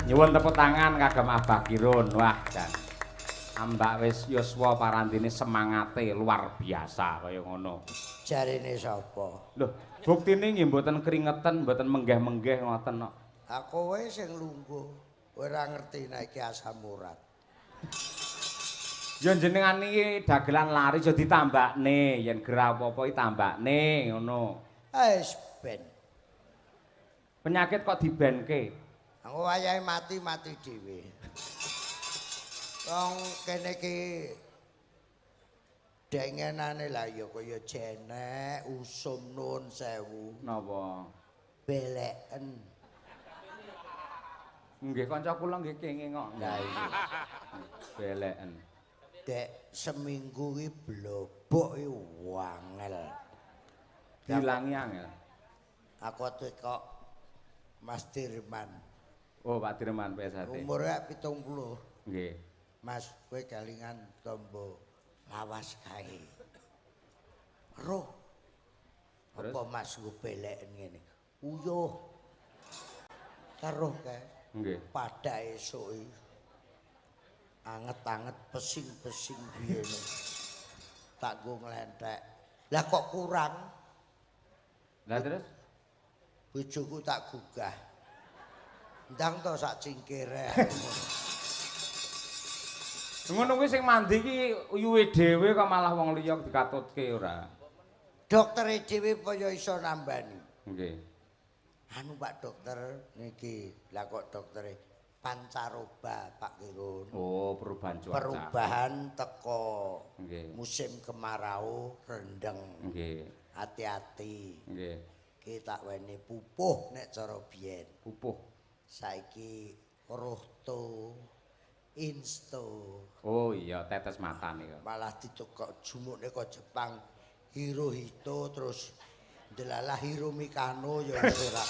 Nyuwun tepuk tangan kagem Abah Kirun. Wah, Jan. Ambak wis yuswa parantine semangate luar biasa kaya ngono. Jarine sapa? Lho, buktine nggih mboten keringetan, mboten menggeh-menggeh ngoten kok. Aku wae sing lungguh. Ora ngerti nek iki asam urat. Ya jenengan iki dagelan lari aja ditambakne, yen gerah apa-apa iki tambakne ngono. Wis ben. Penyakit kok dibenke. Aku wayahe mati dhewe. Wong kene iki dengenane lah ya kaya jenek, usum nun sewu. Napa? Beleken. Nggih kanca kula nggih kenging kok. Lah iya. Beleken. Dek seminggu iki blobok iki wangel. Dilangi angel. Aku kok Mas Dirman. Oh, Pak Dirman PSHT. Umure 70. Nggih. Mas, kowe kelingan tombo lawas kae. Roh. Terus? Apa Mas nggo beleken ngene? Uyuh. Karoh kae. Nggih. Pada esuk iki. Anget-anget pesing-pesing biyene. Tak go nglenthek. Lah kok kurang? Lah terus? Bojoku tak gugah. Ndang to sak cingkire. Ngono kuwi sing mandi iki uyuhe dhewe kok malah wong liya dikatutke ora. Doktere dhewe kaya iso nambani. Nggih. Anu Pak Dokter niki, lah kok doktere pancaroba Pak Kirun. Oh, perubahan cuaca. Perubahan teko Nggih. musim kemarau rendeng. Nggih. Hati-hati. Nggih. Ki tak weni pupuh nek cara biyen. Pupuh. Saiki rohto, insto. Oh iya, tetes mata nih. Malah ditukok jumukne kok Jepang Hirohito terus delalah Hiromikano ya wis ora.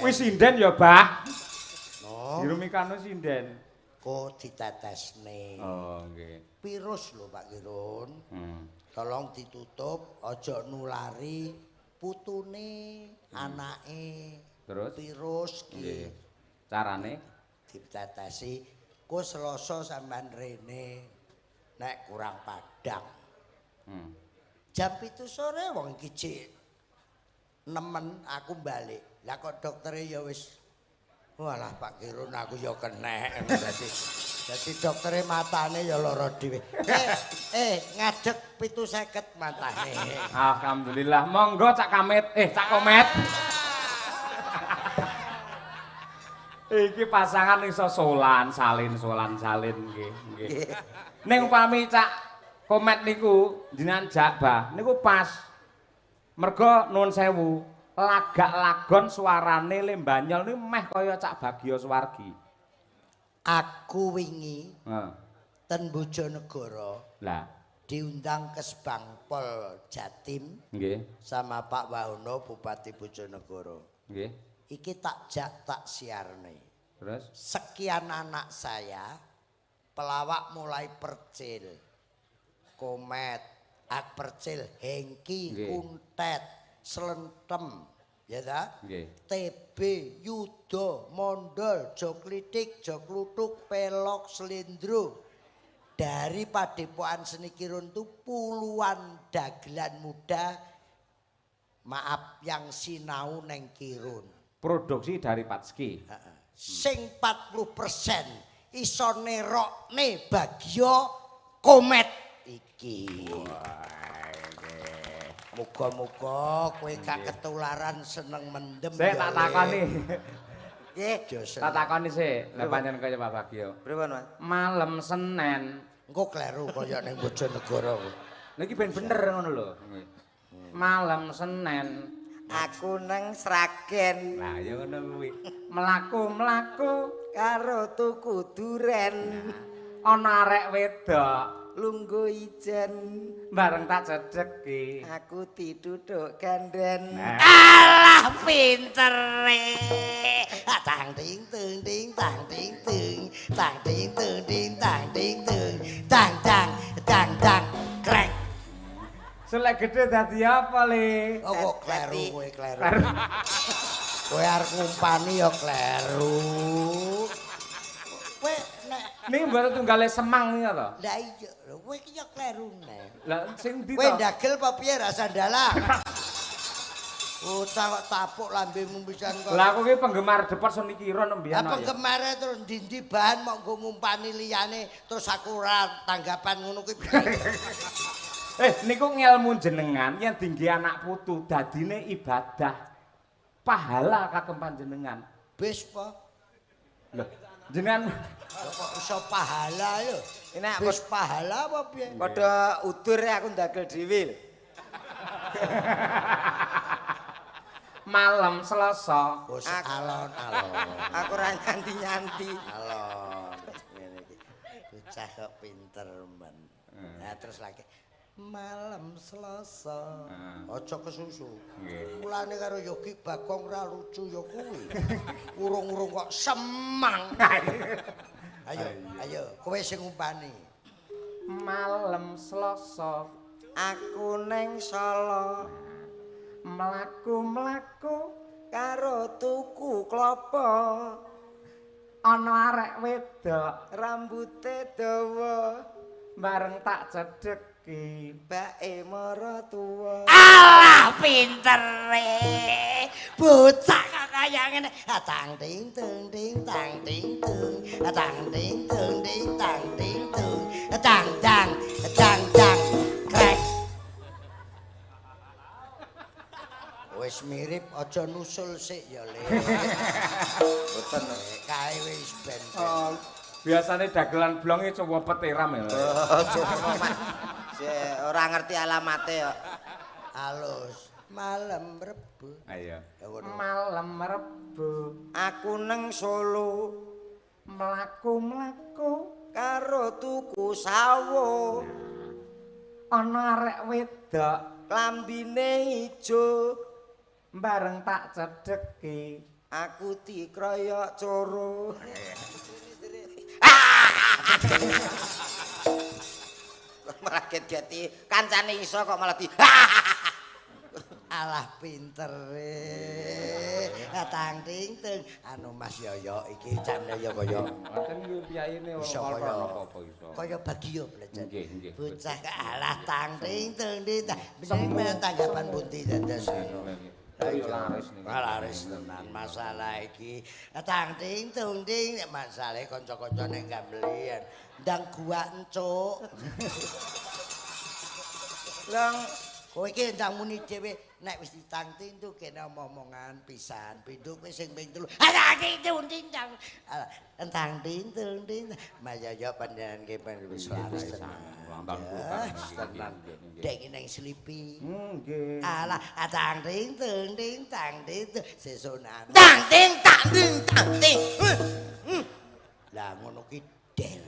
Wis sinden ya, Bah. No. Hiromikano sinden. Kok ditetesne. Oh, nggih. Virus lho Pak Kirun. Tolong ditutup, aja nulari putune, anake. Terus? Virus ki. Nggih. Carane Ditetesi ku Selasa sampean rene nek kurang padang. Jam 7 sore wong iki cek nemen aku balik. Lah kok doktere ya wis walah Pak Kirun aku ya kenek. Dadi doktere matane ya lara dhewe. Ngadeg 750 matane. Alhamdulillah. Monggo Cak Kamit, Cak Komet. Iki pasangan iso salin nggih, nggih. Ning upami Cak Komet niku jenengan Jakbah niku pas. Mergo nuwun sewu, lagak lagon suarane Lembanyol niku meh kaya Cak Bagio Suwargi. Aku wingi Heeh. ten Bojonegoro Lah, diundang ke Sbangpol Jatim nggih, sama Pak Wahono Bupati Bojonegoro. nggih. Iki tak siarne. Terus Sekian anak saya pelawak mulai Percil, Komet, Percil, Hengki, Nggih. Kuntet, Slentem, ya ta? nggih. TB, Yudo, Mondol, Joklitik, Joklutuk, Pelok, Slendro. Dari Padepokan Seni Kirun itu puluhan dagelan muda, maaf yang sinau neng Kirun. Produksi dari Patski. Sing 40% iso nerokne Bagio Komet iki. Muga-muga kowe gak ketularan seneng mendem. Sik tak takoni. Nggih, Tak takoni sik, lha pancen kaya Pak Bagio. pripun, Mas? Malam Senin. Engko kleru kaya ning Bojonegoro. Niki ben bener ngono lho. Malam Senin. Aku nang Sragen Lah ya ngono kuwi. Mlaku-mlaku karo tuku duren, ana arek wedok lungguh ijen. bareng tak cedheki. Aku diduduk ganden. Nah. Alah pintere. Tang ting tung ting tang ting tung. Tang ting tung ting tang ting tung. Tang tang tang tang krek. Selek gede dadi apa le? Oh kok kleru kowe kleru. Kowe arep ngumpani ya kleru. Niki mboten tunggale semang niku to. Lah iya, lho kowe iki ya kleru neh. Lah sing ndi Kowe to? ndagel apa piye ra sandalah? Oh, kok tapuk lambemu pisan kok. Lah aku ki penggemar depot Seni Kira nembian. Apa gemare terus ndi bahan mok nggo ngumpani liyane terus aku ora tanggapan ngono kuwi. Niku ngelmu jenengan yen dingge anak putu dadine ibadah pahala kagem panjenengan. Bis apa? Lho, jenengan Kok iso pahala lho. Enak Bis pahala apa piye? padha udure aku ndagel dhewe lho. malam Selasa. Bos alon-alon. Aku ora nyanti-nyanti. Alon. Ngene iki. Bocah kok pinter men. Nah terus lagi malam Selasa. Aja kesusu. Mulane karo Yogi Bagong ra lucu ya kuwi. Urung-urung kok semang. Ayo, kowe sing ngumpani. Malam Selasa Aku ning Solo mlaku-mlaku karo tuku klopo ana arek wedok rambute dawa bareng tak cedheki bake mara tuwa. Alah pintere. Bocah kok kaya ngene. Tang ting tung ting tang ting tung. Tang ting tung ting tang ting tung. Tang tang tang tang krek. Wis mirip aja nusul sik ya Le. Boten kae wis ben. biasane dagelan blonge coba petiram ya. Ora ngerti alamate kok. Halus. Malam Rebo. Ayo. Malam Rebo Aku neng Solo mlaku-mlaku karo tuku sawo ana arek wedok klambine ijo bareng tak cedheki aku dikroyok coro. Malah dadi kancane iso kok malah di Alah pintere. Tang ting ting. Anu Mas Yoyo iki candaya kaya ngoten iki piyayine iso ora kaya apa-apa iso. kaya bagio belajar. Nggih, nggih. Bocah alah tang ting ting ting. Bener tanggapan bunti dados ngono. Ayo laris niku. Laris tenan masalah iki. Tang ting tung ting masalah kanca-kanca nek gambelian. Ndang gua encuk. Lang Kowe iki ndang muni dhewe nek wis ditangting tuh kene omongan pisan, pindho kowe sing ping 3. Tang ting tung ting tang. Tang ting tung ting. Mayaya panjenengan ki wis laris tenan. Tenan. Dek nang slipi. Nggih. Alah tang ting tung ting tang ting sesonan. tang ting tang ting tang ting. Lah ngono ki del.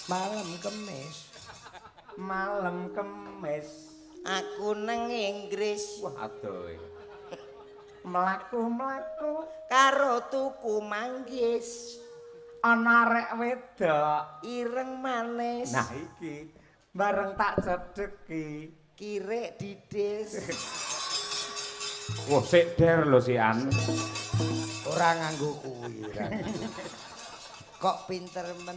Malam Kemis. Malam Kemis Aku neng Inggris wah adoh. Mlaku-mlaku karo tuku manggis ana arek wedok ireng manis. nah iki bareng tak cedheki Kirek didis. wah sik der lho si An Ora nganggo kuwi ora. Kok pinter men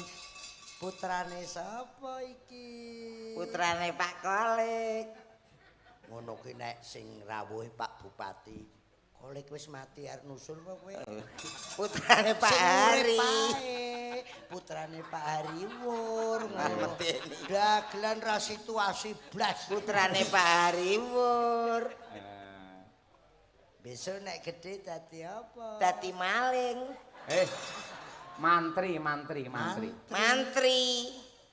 putrane sapa iki? Putrane Pak Kolik. Ngono ki nek sing rawuhe Pak Bupati. Kolik wis mati arep nusul kok kowe. Putrane Pak Sing urip Hari. pae. Putrane Pak Hariwur. Medeni. Dagelan ra situasi blas. Putrane Pak Hariwur. Besok nek gede dadi apa? Dadi maling. mantri Mantri.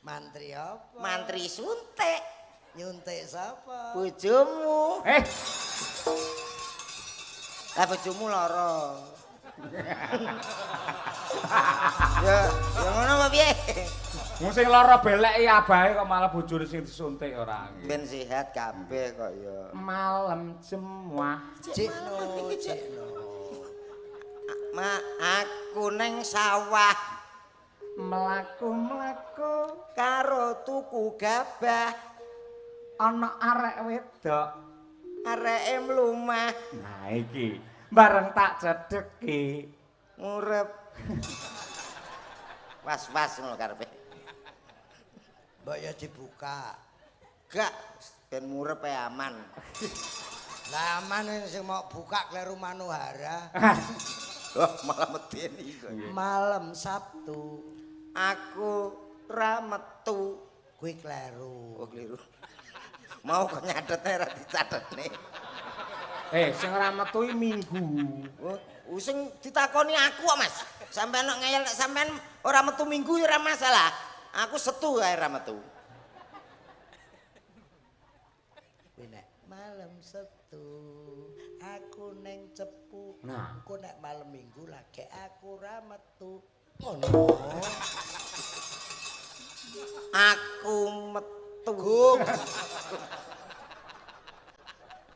Mantri apa? Mantri suntik. Nyuntik sapa? Bojomu. Lah bojomu lara. Ya ngono apa piye? Wong sing lara beleki abahe kok malah bojone sing disuntik ora. Ben sehat kabeh kok ya. Malam jemuah Cikno. Aku neng sawah mlaku-mlaku karo tuku gabah ana arek wedok areke mlumah nah iki bareng tak cedheki ngurep Was-was ngono karepe. Mbok ya dibuka. Gak ben murep aman. Lah aman sing mau buka kleru Manuhara. Oh, malah medeni kok. Malam Sabtu Aku ra metu. kuwi kleru. Oh, keliru. Mau kok nyatete ra dicathetne. Sing ora metu Minggu. Oh, sing ditakoni aku kok, Mas. Sampeyan nek ngeyel nek sampean ora metu Minggu ya ora masalah. Aku Setu ae ra metu. Kuwi nek malam Setu aku neng cepu. Nah. Engko nek malam Minggu lagi aku ra metu. Ngono. Aku metu. Gum.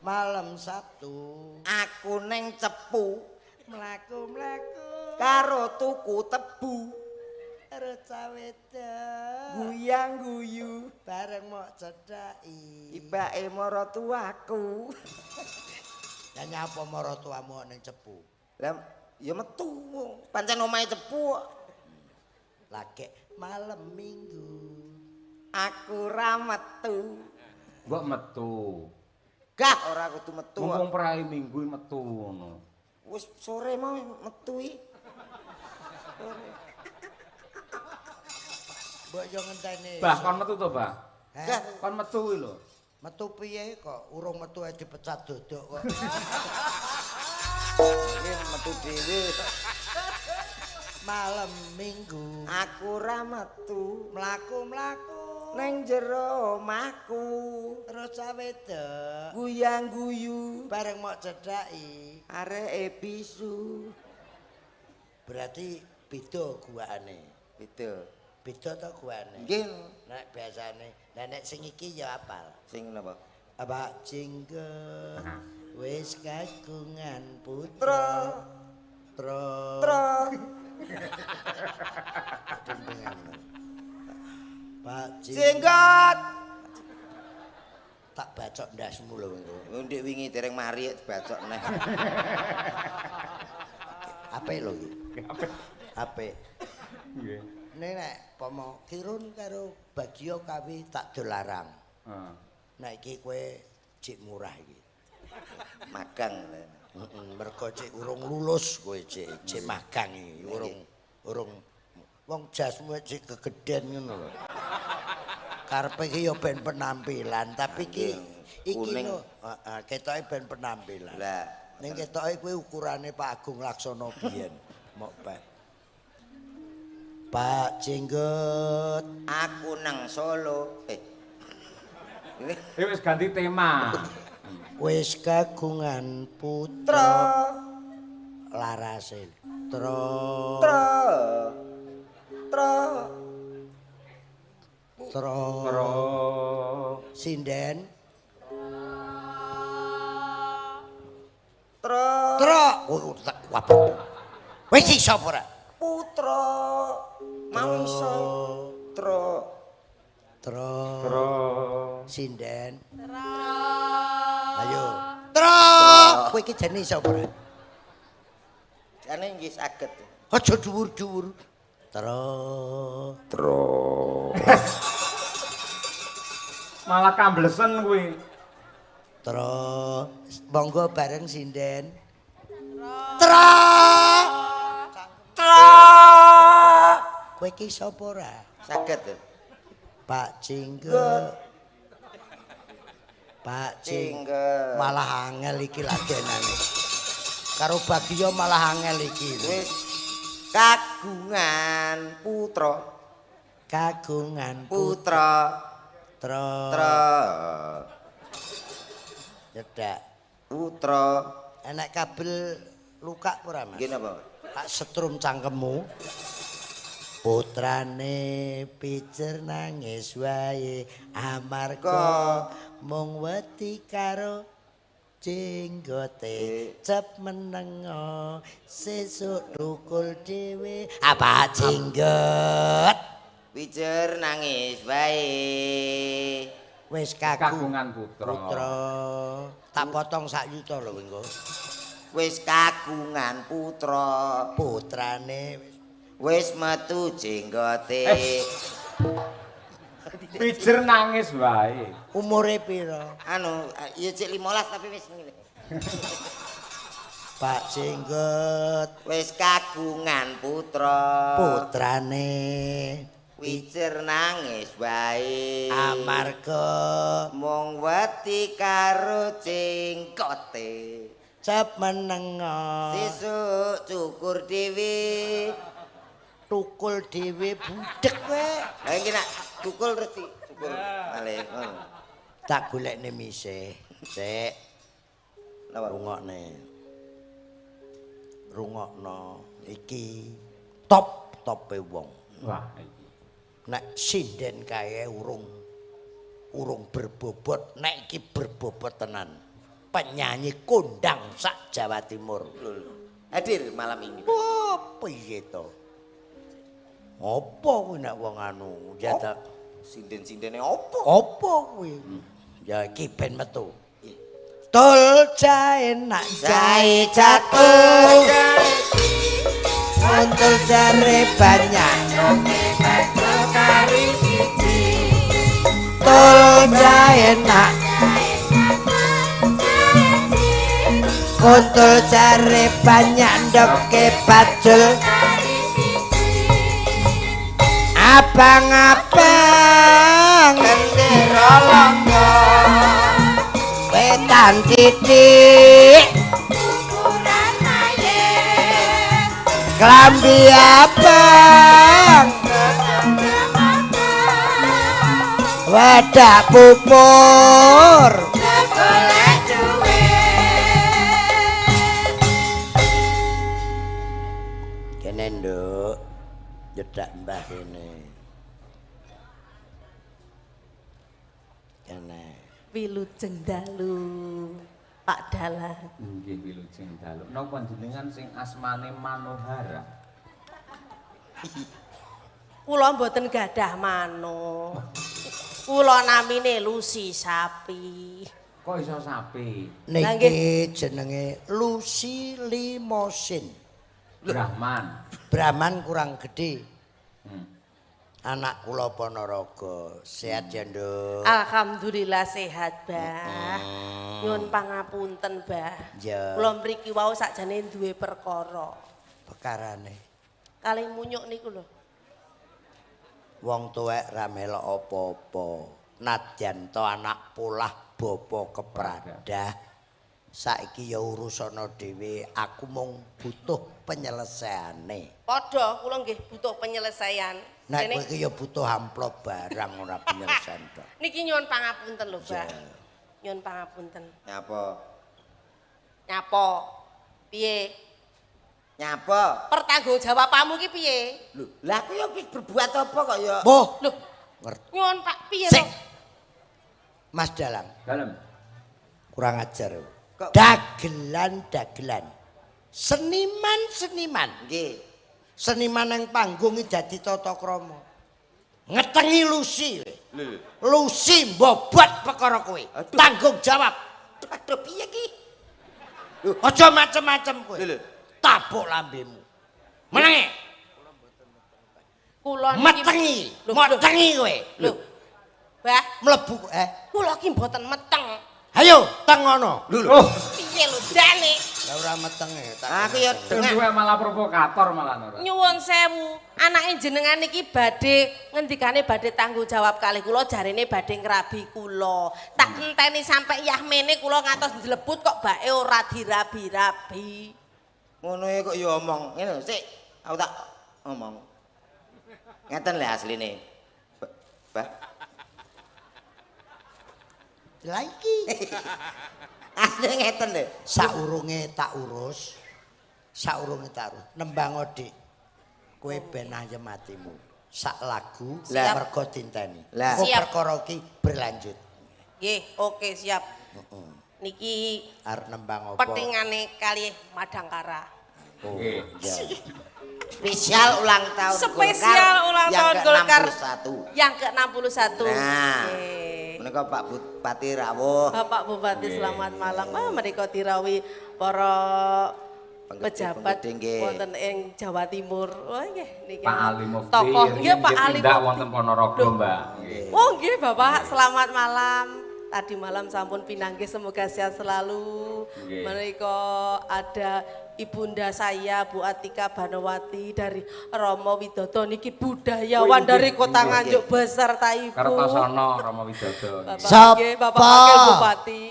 Malam Sabtu Aku neng cepu mlaku-mlaku karo tuku tebu. karo cawedok Guyang guyu bareng mok cedhaki. tibake maratuaku. Lah nyapa maratuamu ning cepu? Lah ya metu. Pancen omahe cepu. Lagi malam Minggu. Aku ra metu. Mbok metu. Gah ora kudu metu. Mumpung prai Minggu metu ngono. Wis sore mau metu iki. Mbok yo ngenteni. Bah, kon metu to, Bah? Heh, Kon metu kuwi lho. metu piye kok urung metu ae dipecat dodok kok. Iki metu dhewe. Malam Minggu Aku ra metu mlaku-mlaku ning jero omahku. terus cawedok Guyang guyu bareng mok cedhaki. areke bisu. Berarti beda guwane. Beda. Beda to guwane. Nggih. Nek biasane, lah nek sing iki ya apal. Sing napa? Abak jinggot wis kagungan putra. Tro. Pak Jenggot. tak bacok ndasmu lho engko. Ndek wingi dereng mari dibacok neh. Apik lho iki. Apik. Nggih. Nek pomo kirun karo Bagio kawi tak dolarang. Heeh. Nek iki kowe cik murah iki. Magang. Heeh, mergo cik urung lulus kowe cik magang iki. Urung wong jasmu cik kegeden ngono lho. Karepe iki ya ben penampilan, tapi iki kuning. lho, heeh, ketoke ben penampilan. Lah, Ning ketoke kuwi ukurane Pak Agung Laksono biyen. Mok Pak Jenggot. aku nang Solo. Ini Wis ganti tema. Wis kagungan putra larase. Tro. Sinden. Tro. Wabuk. Wis iso apa ora? Putra. Mau iso. Tro. Sinden. Ayo. Tro. Kowe iki jane iso apa ora? Jane nggih saged. Aja dhuwur-dhuwur. Tro. Malah kamblesen kuwi. Tro. Monggo bareng sinden. Tro. Kowe iki sapa ora? Saged. Pak Jenggot. Pak Jenggot. Malah angel iki ladenane. Karo Bagio malah angel iki. Wis kagungan putra. Kagungan Putra. Tro. Nyedak. Putra. Enek kabel luka apa ora, Mas? Nggih napa? Tak setrum cangkemmu. Putrane pijer nangis wae amarga mung wedi karo jenggote cep menengo sesuk thukul dhewe apa jenggot Pijer nangis bae. wis Kagungan putra. tak potong sak yuta lho engko Wis kagungan putra. putrane Wis metu jenggote. Pijer nangis wae. Umure pira? Anu, ya cek 15 tapi wis ngene. Pak Jenggot Wis kagungan putra. putrane Pijer nangis wae. amarga Mung wedi karo jenggote. cep menengo Sesuk cukur dhewe. tukul dhewe budhek kowe. Lah iki nak tukul terus cukur. Malih ngono. Tak golekne misih. Sik. Napa? Rungokno iki top-tope wong. Wah, iki. Nek sinden kae urung berbobot, nek iki berbobot tenan. Penyanyi kondang sak Jawa Timur. Hadir malam ini. Wah, piye to? Apa kuwi nek wong anu jatah Sinden-sindene opo? apa kuwi? Ya iki ben metu. Tul jae nak jae jatuh. Untul jare banyak. Tul jae nak. Untul jare banyak ndoke bajul. Abang-abang gendera longgo wetan titik ukuran ayen klambi abang wadah pupur golek duit kene nduk jedak mbah kene Wilujeng dalu Pak Dalan. Nggih wilujeng dalu. Napa jenengan sing asmane Manohara? Kula mboten gadah mano. Kula namine Lucy Sapi. Kok iso sapi? Niki jenenge Lucy Limosin. Brahman kurang gede. Anak kula Ponorogo, sehat ya, Nduk? Alhamdulillah sehat, Bah. Nyuwun pangapunten, Bah. Ya. Kula mriki wau sakjane duwe perkara. Perkarane. Kalih munyuk niku lho. Wong tuwek ra melok apa-apa. Nadyan to anak polah bapa kepradah. Saiki ya urusana dhewe, aku mung butuh penyelesaiane. Padha kula nggih butuh penyelesaian. Nek kowe iki ya butuh amplop barang ora penyelesaian tok. Niki nyuwun pangapunten lho, Bah. Nyuwun pangapunten. Nyapa? Nyapa? Piye? Nyapa? Pertanggungjawabanmu ki piye? Lho, lah aku ya wis berbuat apa kok ya? Boh, Lho, nyuwun Pak piye Sik. to? Mas Dalang, Dalem. kurang ajar. Kok- Dagelan-dagelan. Seniman-seniman. Nggih. Seniman yang panggung iki dadi tata krama. Ngetengi Lucy. Lho. Lucy mbobot perkara kowe. Aduh. Tanggung jawab. Aduh piye ki? Aja macem-macem kowe. Lho. Tabuk lambemu. Menenge, Kula metengi, Lho, metengi kowe. Lho. Bah, Mlebu kula ki mboten meteng. Ayo, teng ngono. Oh, Piye lho jane? Lah ora metenge. Aku ya sing duwe malah provokator malah ora. Nyuwun sewu, anake jenengan iki badhe ngendikane badhe tanggung jawab kalih kula jarene badhe ngrabi kula. Tak enteni sampe yahmene kula ngantos njlebut kok bake ora dirabi-rabi. ngono e kok ya omong. Ngene sik, aku tak omong. Ngeten lho asline. Bah. Lah iki Asline ngeten lho. saurunge tak urus. Nembang Odik. Kowe ben ayem atimu. Sak lagu Lah. mergo dinteni. Lah. Kok Siap. perkara iki berlanjut. Nggih, oke siap. Heeh. Niki Arep nembang apa? petingane kalih Madangkara. Oh, Nggih. ya. Spesial ulang tahun Spesial ulang tahun Golkar ke-61. yang ke-61. Nah. Nggih. Menika Pak Bupati rawuh. Bapak Bupati Nggih. selamat malam. Mereka dirawi para pejabat wonten ing Jawa Timur. Wah nggih niki. Pak Ali Mufti. Tokoh nggih Pak Ali Tindak Mufti. wonten Ponorogo, Mbak. Nggih. Oh nggih Bapak, selamat malam. Tadi malam sampun pinanggih semoga sehat selalu. Nggih. Menika ada ibunda saya Bu Atika Banowati dari Romo Widodo niki budayawan dari Kota Nganjuk beserta Ibu. Kartosono Rama Widodo. Bapak nggih, Bapak Wakil Bupati.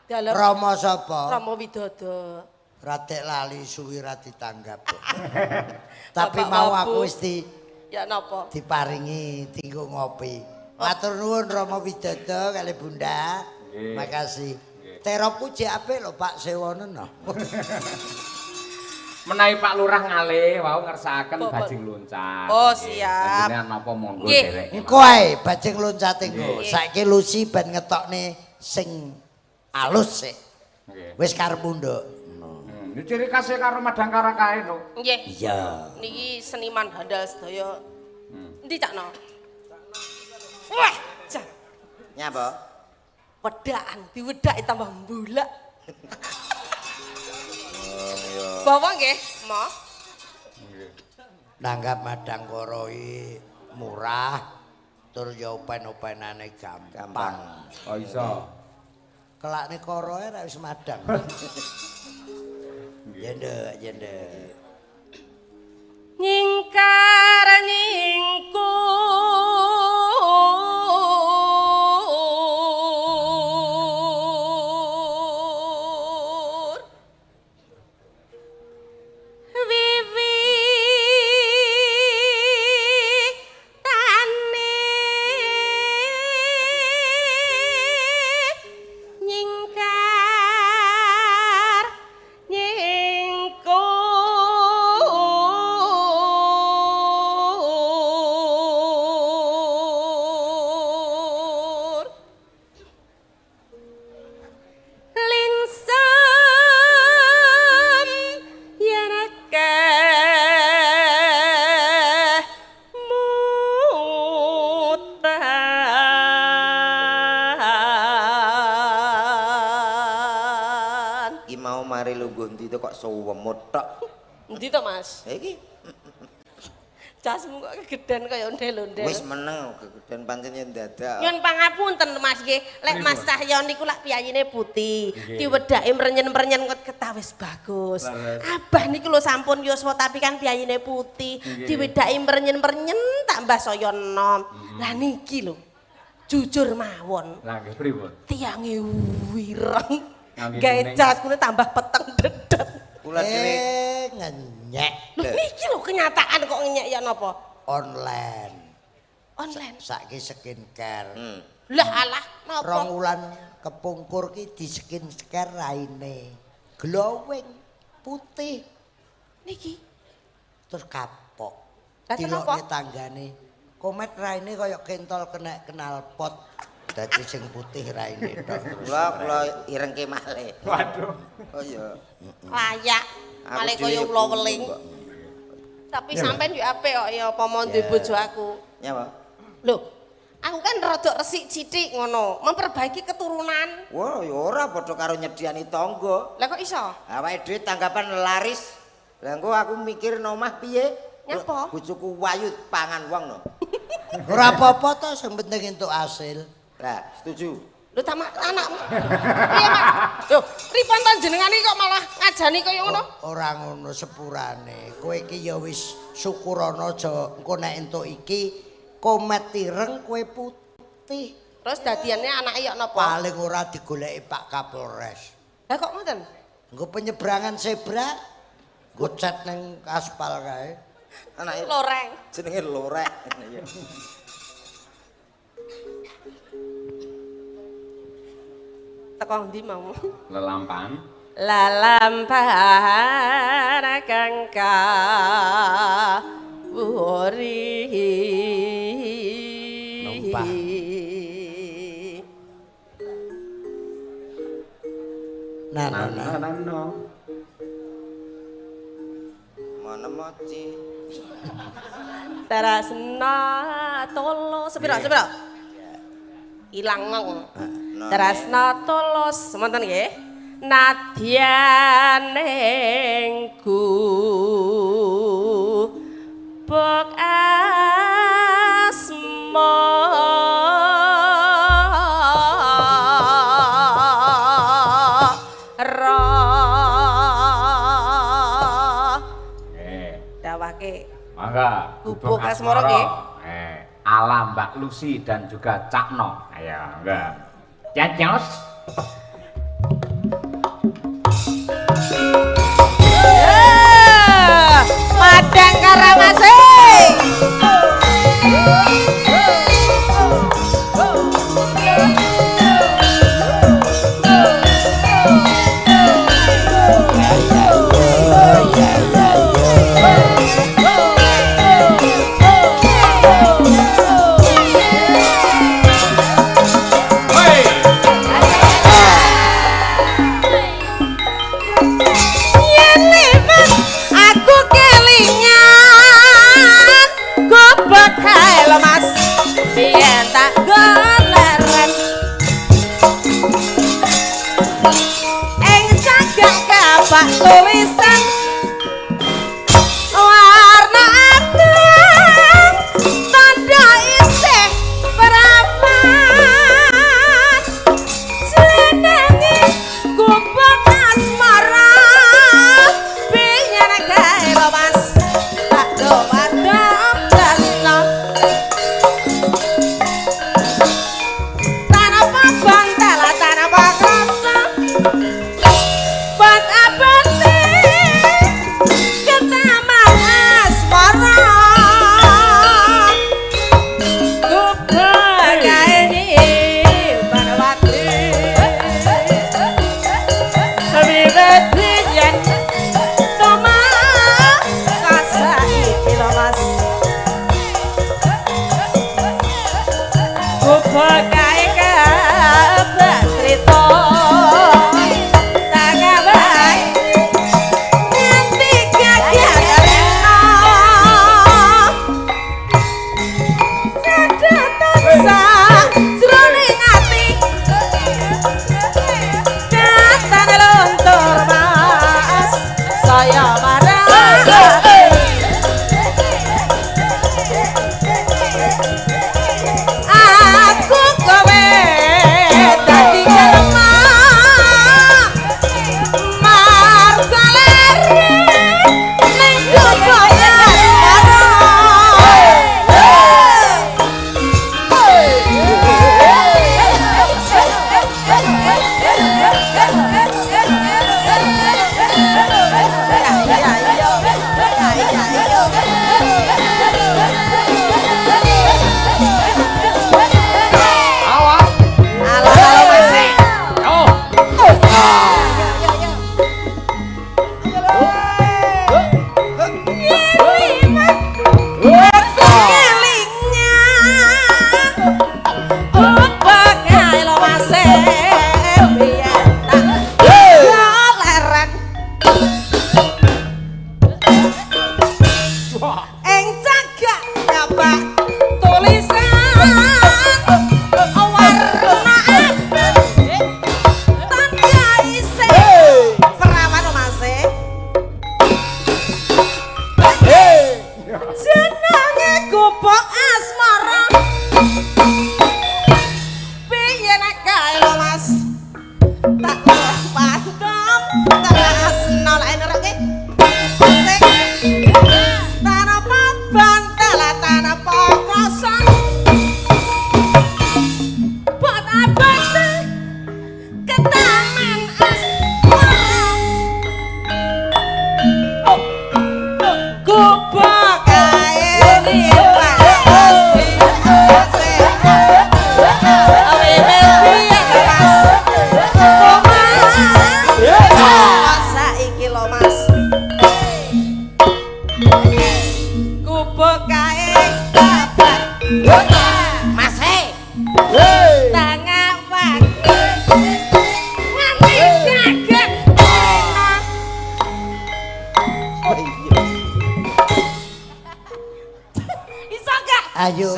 Dalam Rama sapa? Romo Widodo. Ratek lali suwi ra ditanggap. Tapi Bapak mau Wabu. aku wis Ya napa? diparingi tinggu ngopi. Matur nuwun Rama Widodo kali Bunda. Nggih. Makasih. Teropku jek apik lho Pak Sewono no. Menawi Pak Lurah ngalih wau ngersakaken bajing loncat. Oh, Nggih. siap. Panjenengan napa monggo Nggih. derek. Engko ae bajing loncate engko. Nggih. Saiki Lucy ben ngetokne sing alus sik. Nggih. Wis karepmu nduk. Ini ciri khasnya karo Madangkara kae no. Nggih. Iya. Niki seniman handal sedaya. Endi Cakno? Wah, Cak. Nyapa? Wedakan diwedaki tambah mbulak. Bawa nggih, Mo. Nanggap Madangkara iki murah tur ya open-openane gampang. Oh iso. Kelakne koroe ra wis madang. Ya nduk, ya nduk. Nyingkar nyingkur wiwitane nyingkar nyingkur lingsem yen akeh mutan. Iki mau mari lungguh ndi to kok suwemut tok. Endi to, Mas? Iki Jasmu kok kegeden kaya ondel-ondel. wis meneng gegeden pancen yen dadak. Nyun pangapunten Mas nggih. Lek Mas Cahyo niku lak piyayine putih, diwedhaki mrenyen-mrenyen kok ketawis bagus. Abah niku lho sampun yuswa tapi kan piyayine putih, diwedhaki mrenyen-mrenyen tambah saya enom. Lah niki lho. Jujur mawon, Lah nggih pripun? tiange wireng. Nggih, Gawe kuning. jas kuwi tambah peteng dedet. Kula dhewe Ngenyek Lho niki lho kenyataan kok ngenyek ya napa? online. Online. Saiki skincare. Lah alah napa? Rong wulan kepungkur ki di skincare raine. Glowing, putih, Niki. terus kapok. Lah kenapa? Dilokne tanggane. Komet raine kaya kentol kena knalpot. Dadi sing putih raine tok terus. kula irengke malih. Waduh. Oh iya. Layak. Aku Malih dhewe kaya ya ula bungu weling. kok. Tapi sampean yo apik kok ya apa mau duwe bojo aku. Nyapa? Lho, aku kan rada resik sithik ngono, memperbaiki keturunan. Wah, ya ora padha karo nyediani tangga. Lah kok iso? Awake dhewe tanggapan laris. Lah engko aku mikir nomah piye? Nyapa? Bojoku wayu pangan wong no. Ora apa-apa to sing penting entuk hasil. Lah, setuju. Lho tamak anakmu. Piye, Mas? Lho, pripun to jenengan iki kok malah ngajani kaya ngono? Ora ngono sepurane. Kowe iki ya wis syukurana aja engko nek entuk iki komet ireng kowe putih. Terus dadiane anake ya napa? Paling ora digoleki Pak Kapolres. Lah kok ngoten? Engko penyeberangan zebra nggo cat ning aspal kae. Anake Loreng. jenenge lorek. Iya. Teko ndi mau? Lelampan. Lalampahan kangka wuri Numpang. No. Mana moci. Terasna tolo sepira. Ilang ngong. Nah, Terasna tolos, semonten nggih. nadyaning gubuk Mangga gubuk asmara nggih. Ala Mbak Lucy dan juga Cak No. Ayo, enggak. Cacos. Padang Karamase. Tulisan warna abang tanda isih perawan jenenge gubuk asmara biyen gawe romas tak do padang dasna tanah pabang tala tanah pakrasa buat abang Ayo.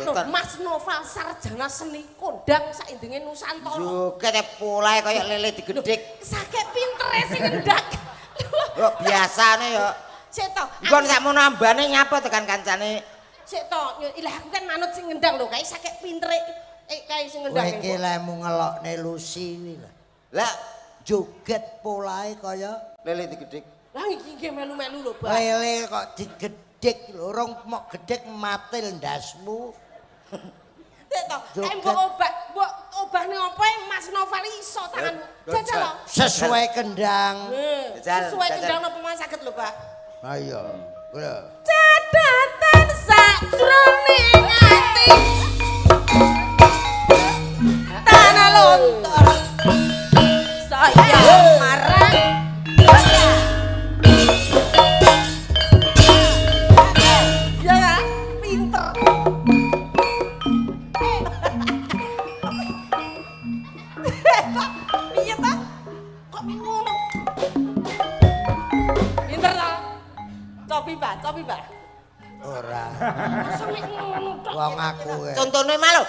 Mas Noval sarjana seni kondang saindenge Nusantara. Joget polahe kaya lele digedhik. Sakit pintere sing ngendak. Yo biasane yo. Sik to. Engko sakmono ambane nyapa tekan kancane. Sik to, ilah aku kan manut sing ngendang lho, kae sakit pintere kae sing ngendang. Kowe iki lemu ngelokne Lucy kuwi lho. Lah Joget polahe kaya lele digedhik. Lah iki nggih melu-melu lho, Bang. lele kok digedhik lho, urung mok gedhek matil ndasmu. Sik to, kae mbok obahne apa Mas Noval iso tangan. Jajal lho. Sesuai kendang. Sesuai kendang napa mawon saged lho, Pak. Ayo. Lho. Cadatan sakroning ati tanah lontor saya marang ya pinter piye ta kok ngono pinter ta cobi Pak Ora. masa mek ngono tok Wong aku e. Contone malu.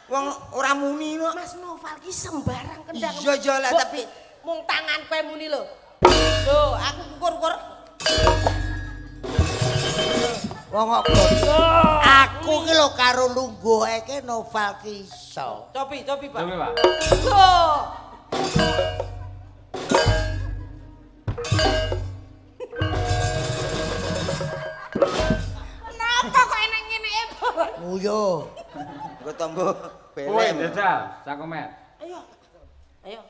Wong ora muni kok. Mas Noval ki sembarang kendang. Iya lah tapi mung tangan kowe muni lho. Lho, aku kukur-kukur. Wong kok aku ki lho karo lungguhe ke Noval ki iso. Cobi, Pak. Cobi, Pak. Lho. Napa kok enek ngene e, Pak? Nguyuh. engko tombo Kowe belem. jajal, sakomet. Ayo. Ayo.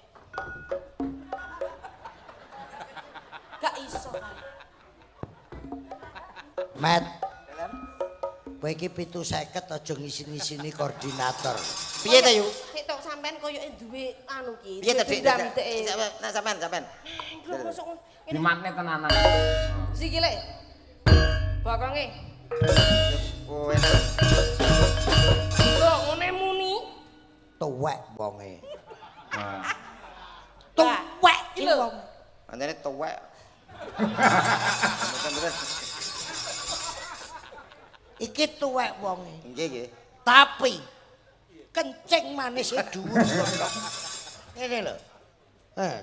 Gak iso kali. Met. Kowe iki 750 aja ngisi-ngisini koordinator. Piye ta yu? Sik tok sampean koyoke duwe anu ki. Piye ta Dik? dendam dek. Nah sampean. Lho mosok ngene. Dimatne tenanan. Sikile. Bokonge. Kowe Lho ngene muni. Tuwek wonge. Nah, Tuwek Iki ki lho. wong. anjane tuwek. Bener. Iki tuwek wonge. Nggih nggih. Tapi kencing manis e dhuwur. Ngene lho.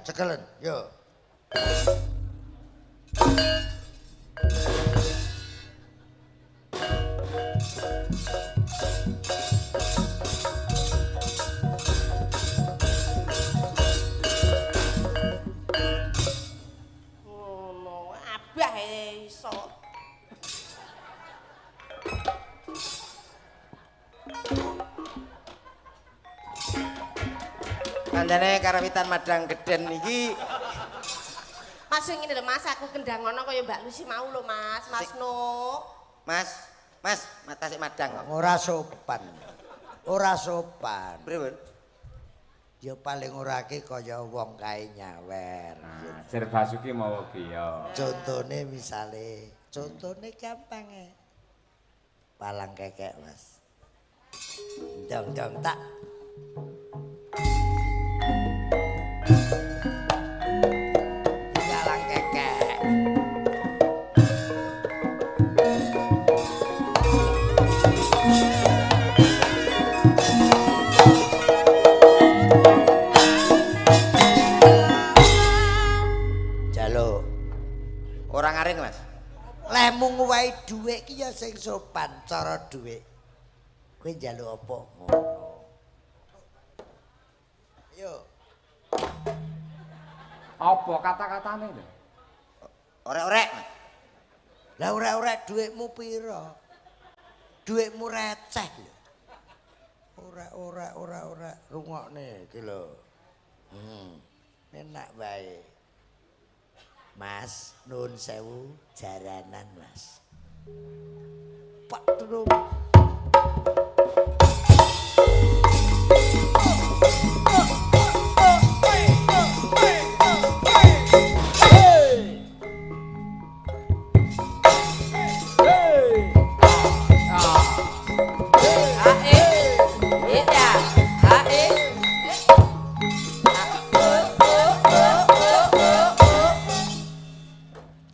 Cekelen, yo. Ngono, abah iso. Andane karawitan Madang Gedhen iki Mas ngene lho Mas, aku kendang ngono kaya Mbak Lucy mau lho Mas, Mas No. Mas, mata sik Madang kok. Ora sopan. Ora sopan. Pripun? Ya paling ora ki kaya wong kae nyawer. nah, Jer Basuki mau piye? Contone misale, contone gampang e. Palang kekek, Mas. Dong tak. Palang kekek. Jaluk. Ora ngaring, Mas. Leh mung wae dhuwit ki ya sing sopan cara dhuwit. Kowe njaluk apa? Ngono. Yo. Apa kata-katane lho? Orek-orek. Lah ora dhuwitmu pira? Dhuwitmu receh lho. Ora rungokne iki lho. Enak bae. Mas, nuwun sewu jaranan, Mas. Pak Tulung.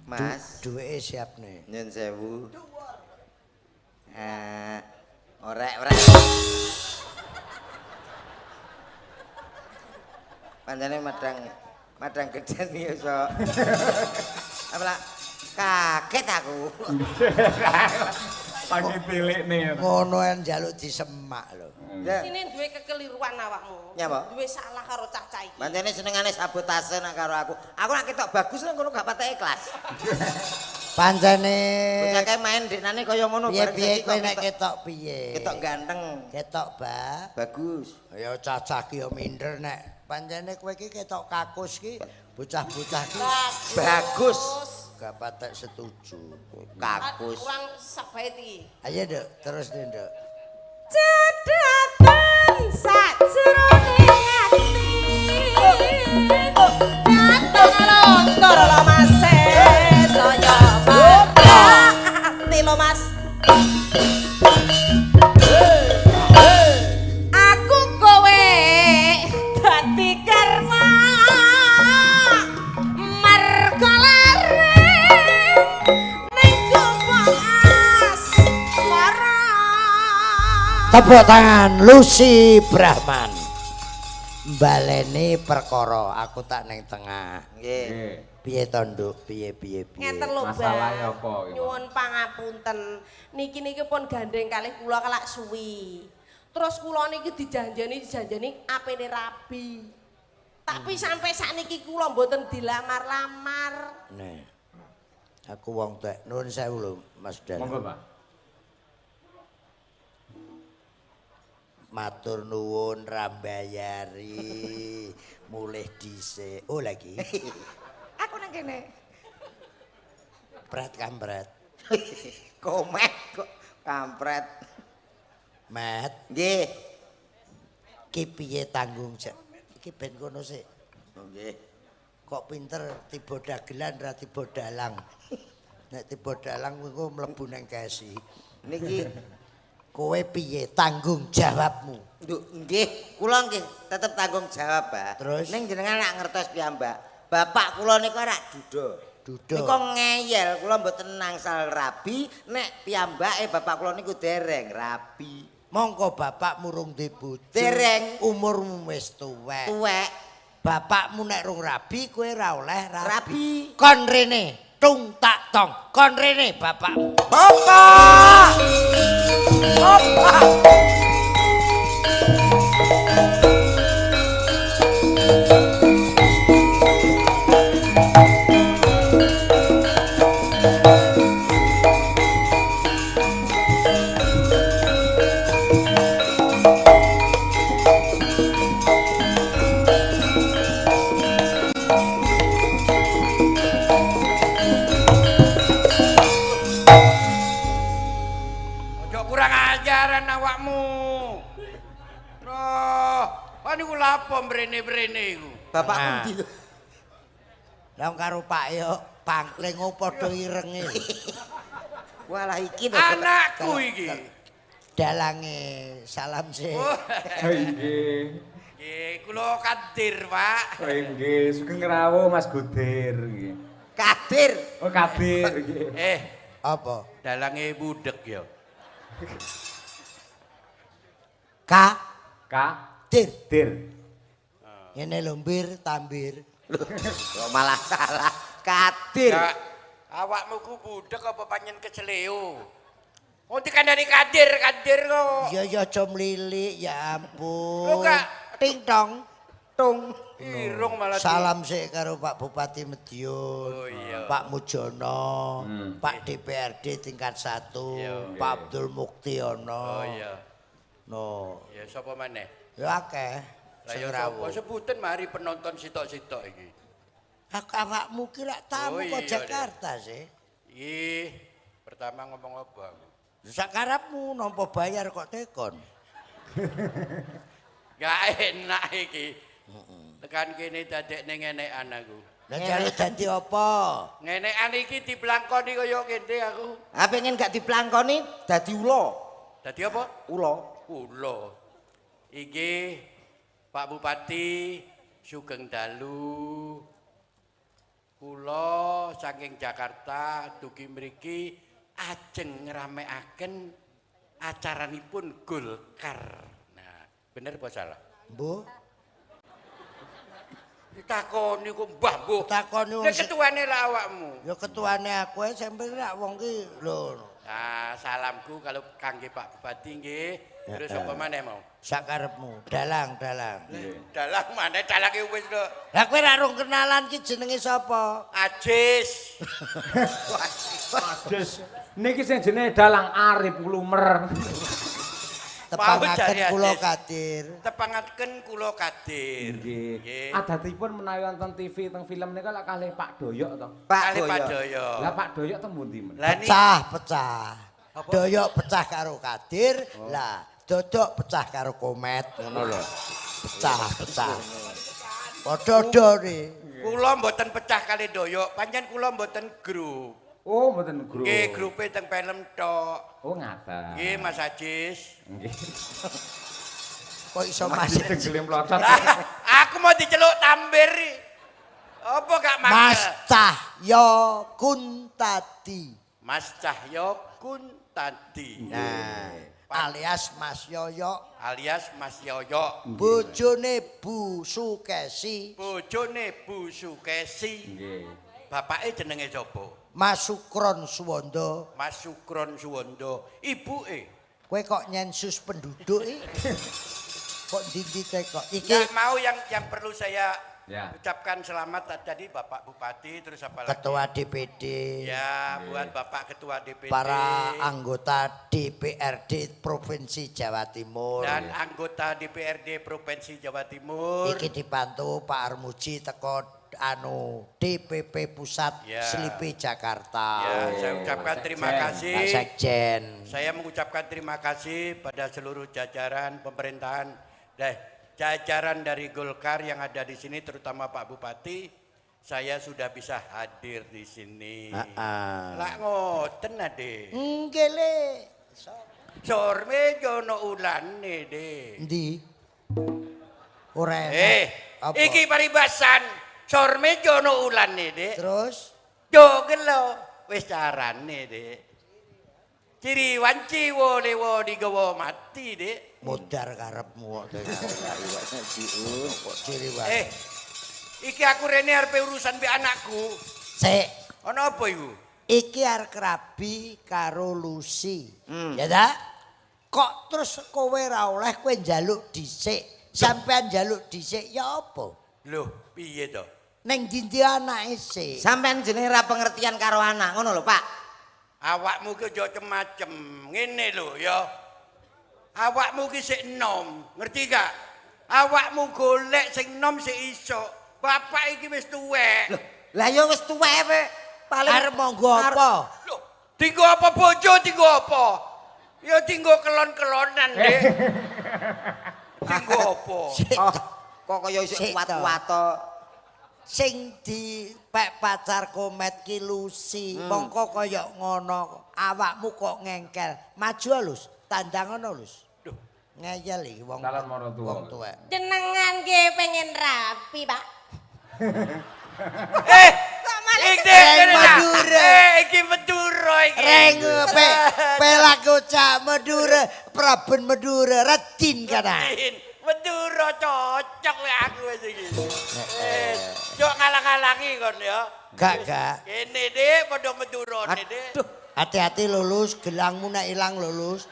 Mas, Duweke siap nih. nyun sewu. Orek. Pancene madang gedhen ya iso. Apa kaget aku. Pakai tilik nih. Ngono en njaluk disemak lho. Sini duwe kekeliruan awakmu. Ya, Mbak. Duwe salah karo cah-cah iki. Pancene senengane sabotase nak karo aku. Aku nak ketok bagus nang ngono gak patek ikhlas. Pancene Bocah kae main deknane kaya ngono piye-piye kowe nek ketok piye? ketok ganteng. Ketok ba. Bagus. Ya cacah ki ya minder nek pancene kowe iki ketok kakus ki bocah-bocah ki Bagus. gak patek setuju. Kakus. Kurang sabae iki. Ayo Nduk, terus nih Nduk. Cedhatan sajroning ati. Datang lontor lo Mas saya ati lo Mas. Aku kowe dadi karma marga lare ning gubeng asmara. Tepuk tangan Lucy Brahman. Baleni perkara aku tak ning tengah. Nggih. Piye to Nduk? Piye? Ngeten lho, Masalahe Bang. apa iki, Pak? Nyuwun pangapunten. Niki pun gandeng kalih kula kelak suwi. Terus kula niki dijanjani apene rabi. Tapi sampai sakniki kula mboten dilamar-lamar. Nih. Aku wong tek. Nuwun sewu lho Mas Dan. Monggo, Pak. Matur nuwun rambayari. Mulih dhisik. Oh lagi. Aku nang kene. Pret kampret. Komek kok kampret. Mat, Nggih. ki piye tanggung jawab? Iki ben kono sik. Nggih. Kok pinter tiba dagelan ra tiba dalang. Nek tiba dalang engko mlebu nang kesi. Niki Kowe piye tanggung jawabmu? Nduk, nggih, kula nggih tetep tanggung jawab, Pak. Terus? Ning jenengan nak ngertos piyambak. Bapak kula niku ora duda. Duda. Niku ngeyel, kula mboten nangsal rabi, nek piyambake bapak kula niku dereng rabi. Mongko bapak murung di bojo. Dereng. Umurmu wis tuwek. Tuwek, Bapakmu nek rung rabi kowe ra oleh rabi. rabi. Kon rene, tung tak tong. Kon rene bapakmu. Bapak! Bapak! Ojo kurang ajaran awakmu. Loh, paniku lapo mrene-mrene iku? Bapak Nah. pundi lho? Lah karo Pak yo pangling padha irenge. Walah iki lho. Anakku iki. Dalange salam sih. Oh, Oh, inggih. nggih, kula Kadir, Pak. Oh, inggih, sugeng rawuh Mas Gudir nggih. Kadir. Oh, Kadir nggih. Apa? Dalange budek ya. Ka Kadir. dir. Ngene lho mbir tambir. Kok malah salah. Kadir. Ya, awakmu ku budek apa panjen keceleo? Oh, dikandani Kadir kok. Ya ya aja mlilik ya ampun. Lho, Kak. Ting tong. Tung. Irung malah. Salam sih karo Pak Bupati Madiun. Oh, iya. Pak Mujono, Hmm. Pak DPRD tingkat 1, Iya. Pak Abdul Muktiono. Oh iya. No, Ya sapa maneh? ya akeh. Lah Sing ya rawuh. sapa sebutin mari penonton sitok-sitok iki. Awakmu kira tamu Oh, kok iya, Jakarta sih. Ih, pertama ngomong apa aku? Sakarepmu nampa bayar kok tekon. Gak enak iki. Tekan kene dadekne ngenekan aku. Lah jare dadi apa? Ngenekan iki diblangkoni kaya kene aku. Ah pengen gak diplangkoni dadi ula. Dadi apa? Ula. Kula. Iki Pak Bupati Sugeng Dalu. Kula saking Jakarta dugi mriki ajeng ngramekaken acaranipun Golkar. Nah, bener apa salah? Mbuh. Ditakoni kok Mbah Mbuh. Takoni wong Nek ketuane lah awakmu. ya ketuane aku ae sampe rak wong ki lho. Nah, salamku kalau kangge Pak Bupati nggih. Terus apa maneh mau? Sakarepmu, dalang. Dalang maneh dalange wis lho. Lah kowe ra rung kenalan ki jenenge sapa? Ajis. Ades. Niki sing jenenge Dalang Arif Lumer. Tepangaken kula Kadir. Tepangaken kula Kadir. Nggih. Adatipun menawi wonten TV teng film nika lak kalih Pak Doyok to. Pak Doyo. Lah Pak Doyok teng pundi men? Lah niki Pecah. Doyok pecah karo Kadir, lah Dodok pecah karo Komet ngono lho. Pecah. Padha nih. kula mboten pecah kali Doyo, pancen kula mboten grup. Oh, mboten grup. Nggih, grupe teng film tok. Oh, ngaten. Nggih, Mas Ajis. Nggih. Kok iso Mas masih tenggelim plotot. Aku mau diceluk Tambir. Apa gak Mas mangkel? Cahyo Kuntadi. Mas Cahyo Kuntadi. Nah, alias Mas Yoyo, alias Mas Yoyo. bojone Bu Sukesi, Bojone Bu Sukesi. Nggih. Bapake jenenge sapa? Mas Sukron Suwondo. Mas Sukron Suwondo. Ibuke Kowe kok nyensus penduduk kok ndi kok iki nggak mau yang perlu saya Ya. ucapkan selamat tadi Bapak Bupati terus apa lagi? Ketua DPD, Ya, buat Bapak Ketua DPD para anggota DPRD Provinsi Jawa Timur. dan anggota DPRD Provinsi Jawa Timur. Iki dibantu Pak Armuji teko DPP Pusat Ya. Slipi Jakarta. Ya, saya ucapkan terima Pak kasih. Sekjen. Saya mengucapkan terima kasih pada seluruh jajaran pemerintahan jajaran dari Golkar yang ada di sini terutama Pak Bupati. Saya sudah bisa hadir di sini. Lah ngoten ade. Nggih le. Sorme jono ulane de. Ndi? Ora enak. Apa? Iki paribasan. Sorme jono ulane de. Terus Yo gelo wis carane de. Ciri wanci wo digawa mati de. modar karepmu kok ciri wae. Iki aku rene arep urusan mbek anakku. Sik, Ana apa iku? iki arep rabi karo Lucy. Ya ta? Kok terus kowe ra oleh kowe njaluk dhisik. Sampean njaluk dhisik ya apa? Loh, piye to? Ning ndi anake sik. Sampeyan jenenge ra pengertian karo anak, ngono lho, Pak. Awakmu ki aja macem. Ngene lho ya. Awakmu ki sik enom, ngerti gak? Awakmu golek sing enom sik iso. Bapak iki wis tuwek. Lah ya wis tuwek we. Paling Arep monggo apa? Loh, tinggo apa bojo tinggo apa? Ya tinggo kelon-kelonan, Dek. Tinggo apa? kok kaya isih Sik, kuat-kuat to. Sing dipek pacar Komet ki Lucy. Mongko kaya ngono. Awakmu kok ngengkel. Maju alus, tandang ngono lus. Duh, Ngeyel iki wong Calon maratuwa. wong tuwek. Jenengan nggih pengen rapi, Pak. Iki Madura iki. Reng pelaku cak Madura, Praben Madura, Radin kana. Madura cocok ya aku wis iki. Yo ngalang-alangi kon ya. Gak. Kene Dik, padha Madurane Dik. Aduh, hati-hati lulus, gelangmu nek ilang lulus.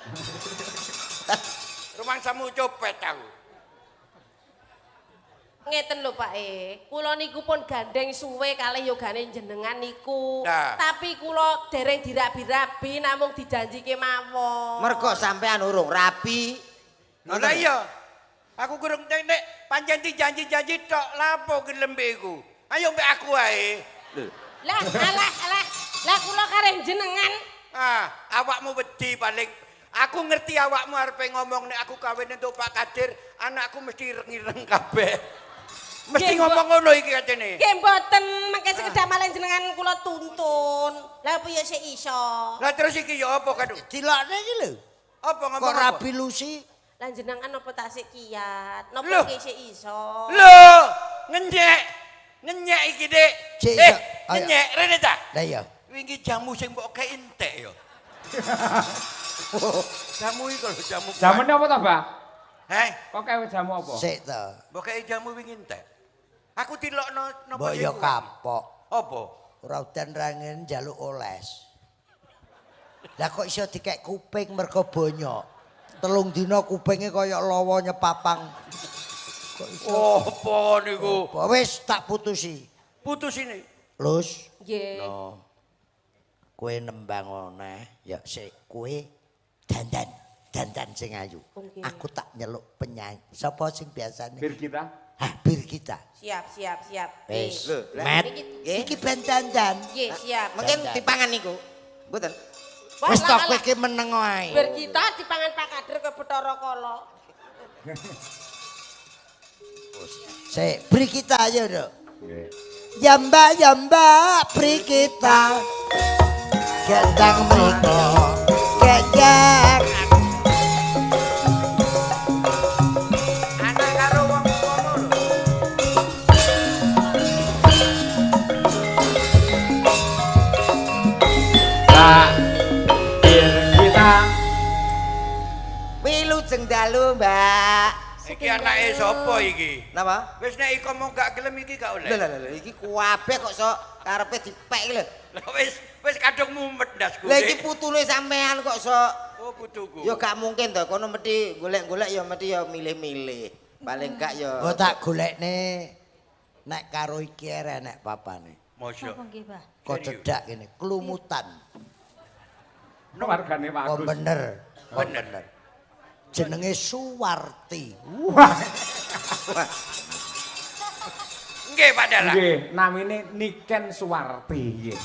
Rumangsamu copet aku. Ngeten lho Pak kula niku pun gandeng suwe kalih yogane jenengan niku. Nah. Tapi kula dereng dirabi-rabi namung dijanjike mawon. Mergo sampean urung rapi. Lah iya. Aku kurang nek pancen dijanji-janji tok lapo gelem iku. Ayo mbek aku wae. Lah alah. Lah kula kareng jenengan. Awakmu wedi paling aku ngerti awakmu arepe ngomong nek aku kawin untuk Pak Kadir, anakku mesti ireng-ireng kabeh. Mesti ngomong ngono iki katene. Nggih mboten mengke sekedap malah jenengan kula tuntun. Lah piye sik iso? Lah terus iki ya apa kadung? Dilokne iki lho. Apa ngomong Kok apa? rabi Lucy? Lah jenengan napa tak sik kiat? Napa Loh. iki sik iso? Lho, ngenyek iki, Dik. Cik, iso. Ayo. Ngenyek rene ta? Lah iya. Wingi jamu sing mbok kei entek ya. Jamu iki lho jamu. Jamune apa to, Mbah? Heh, Kok kae jamu apa? Sik to. mbok kei jamu wingi entek. Aku dilokno napa Mbok yo kapok. Apa? Ora udan rangen njaluk oles. Lah kok iso dikek kuping mergo bonyok. 3 dina kupinge kaya lawa nyepapang. Kok iso? Apa niku? Wis tak putusi. Putus ini. Lus. Nggih. No. Kowe nembang oneh, ya sik kowe dandan sing ayu. Oke. Aku tak nyeluk penyanyi. Sapa sing biasane? Bir kita. Bir kita. Siap. Wis. Lho, lah Met. niki- Iki ben dandan. Nggih, siap. Mungkin Dandan. dipangan niku. Mboten. Wis tok kowe iki meneng wae. Bir kita dipangan Pak Kadir ke Bathara Kala. Sik, beri kita ayo, Dok. Nggih. Yamba beri kita. Gendang mriko. Gejak. Anak karo wong kono lho. Lah, bir kita. Wilujeng dalu, Mbak. Iki anake sapa iki? Napa? Wis nek iko mau gak gelem iki gak oleh. Lho, iki kuwabe kok sok karepe dipek iki lho. Lah wis kadung mumet ndasku. Lah iki putune sampean kok sok. Oh putuku. Ya gak mungkin to, kono mesti golek-golek ya mesti ya milih-milih. Paling gak ya. Oh tak golekne nek karo iki enek papane. Mosok. Nggih, Pak. Kok cedak kene kelumutan. No wargane Oh bagus. bener. Oh, Bener. bener. Jenenge Suwarti. Nggih Pak Dalang. Nggih, namine Niken Suwarti nggih.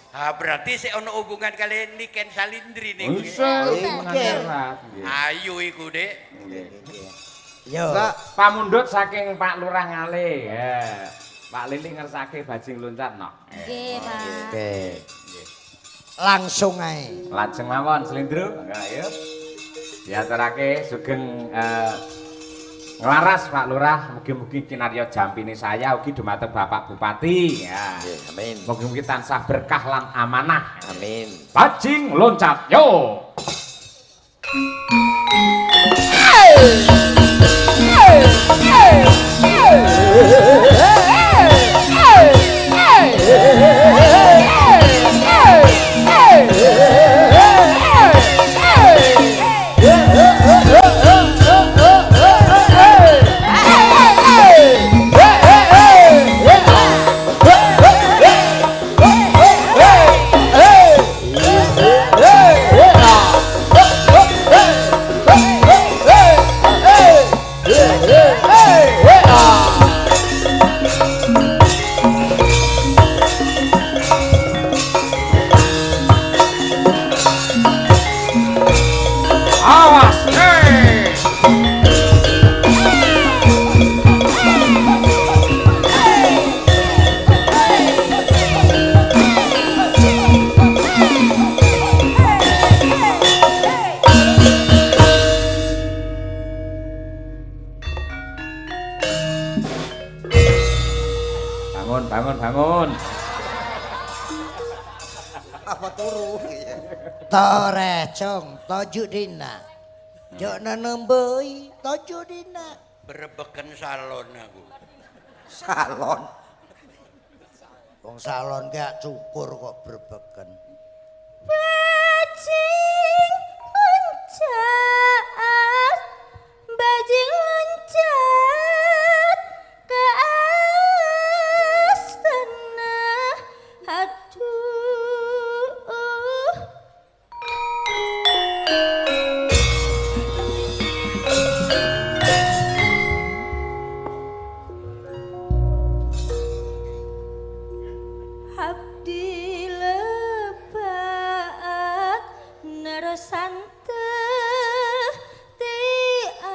Ah berarti sik ono hubungan kali Niken Salindri niku. Bisa Nggih. mengerat nggih. Ayu iku, Dik. Yo. Pamundhut saking Pak Lurah Ngale. Ya. Pak Lili ngersake bajing loncat no. Nggih, Pak. Oke. Langsung ae. Lajeng mawon Slendro. Ayo. Diaturake sugeng nglaras Pak Lurah, mugi-mugi kinarya jampine saya ugi dumateng Bapak Bupati. Ya. Amin. Mugi-mugi tansah berkah lan amanah. Amin. Bajing loncat yo. Awas, hei! Bangun, bangun, bangun. Apa turu? Tore cong toju dina. Jokna nemboi toju dina. Berebeken salon aku. Salon. Wong salon gak cukur kok berbeken. Bajing loncat, bajing loncat ke astana. Aduh. Abdi lebat narasanta tianggana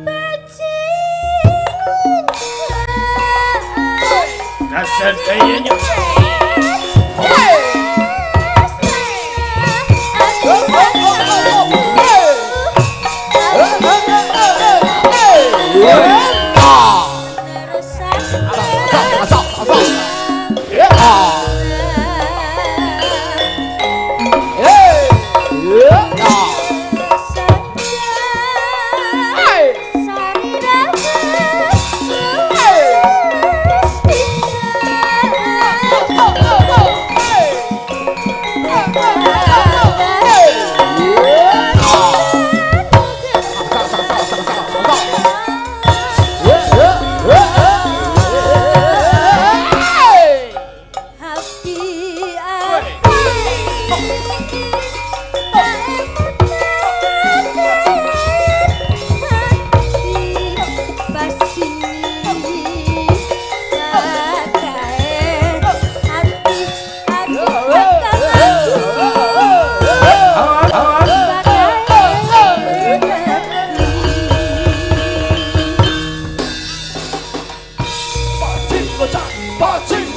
bajing loncat Dasar kayaknya. Ah!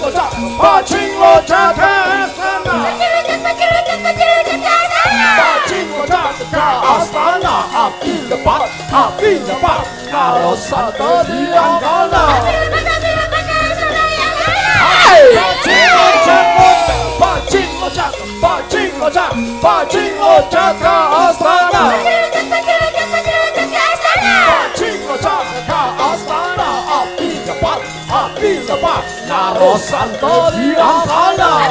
Bajing loncat ke astana. Bajing loncat ke astana. Api lebat, kalau santo di angkana. Bajing loncat ke astana. Bajing loncat ke astana. Api lebat, kalau santo di angkana.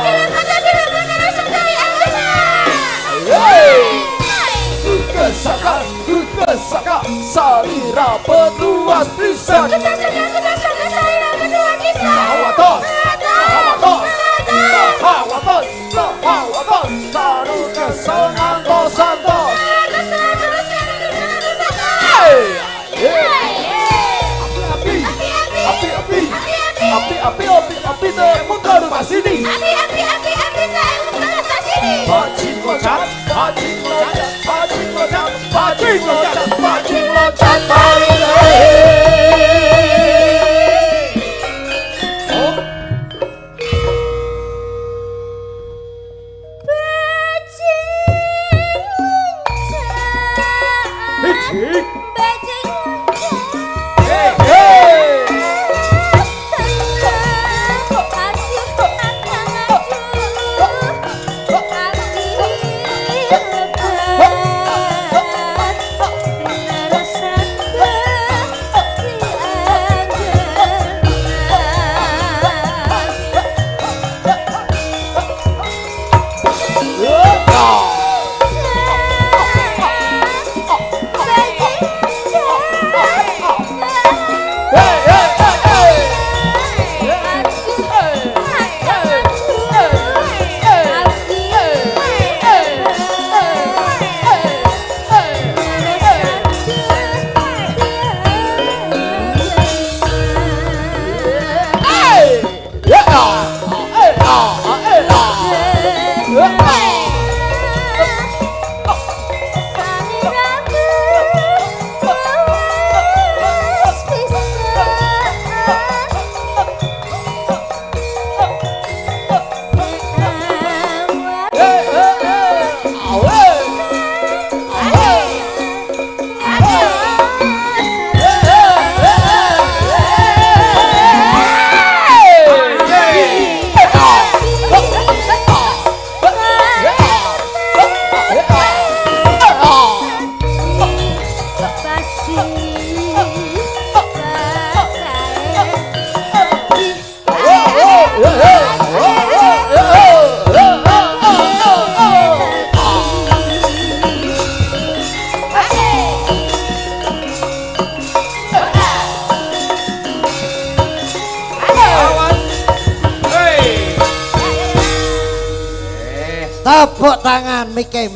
Kesaka, salira penuas pisan. Hawatos, taruh kesenangan bosanto. Api, temukan rumah sini. Bajing loncat, Tepuk tangan Mike.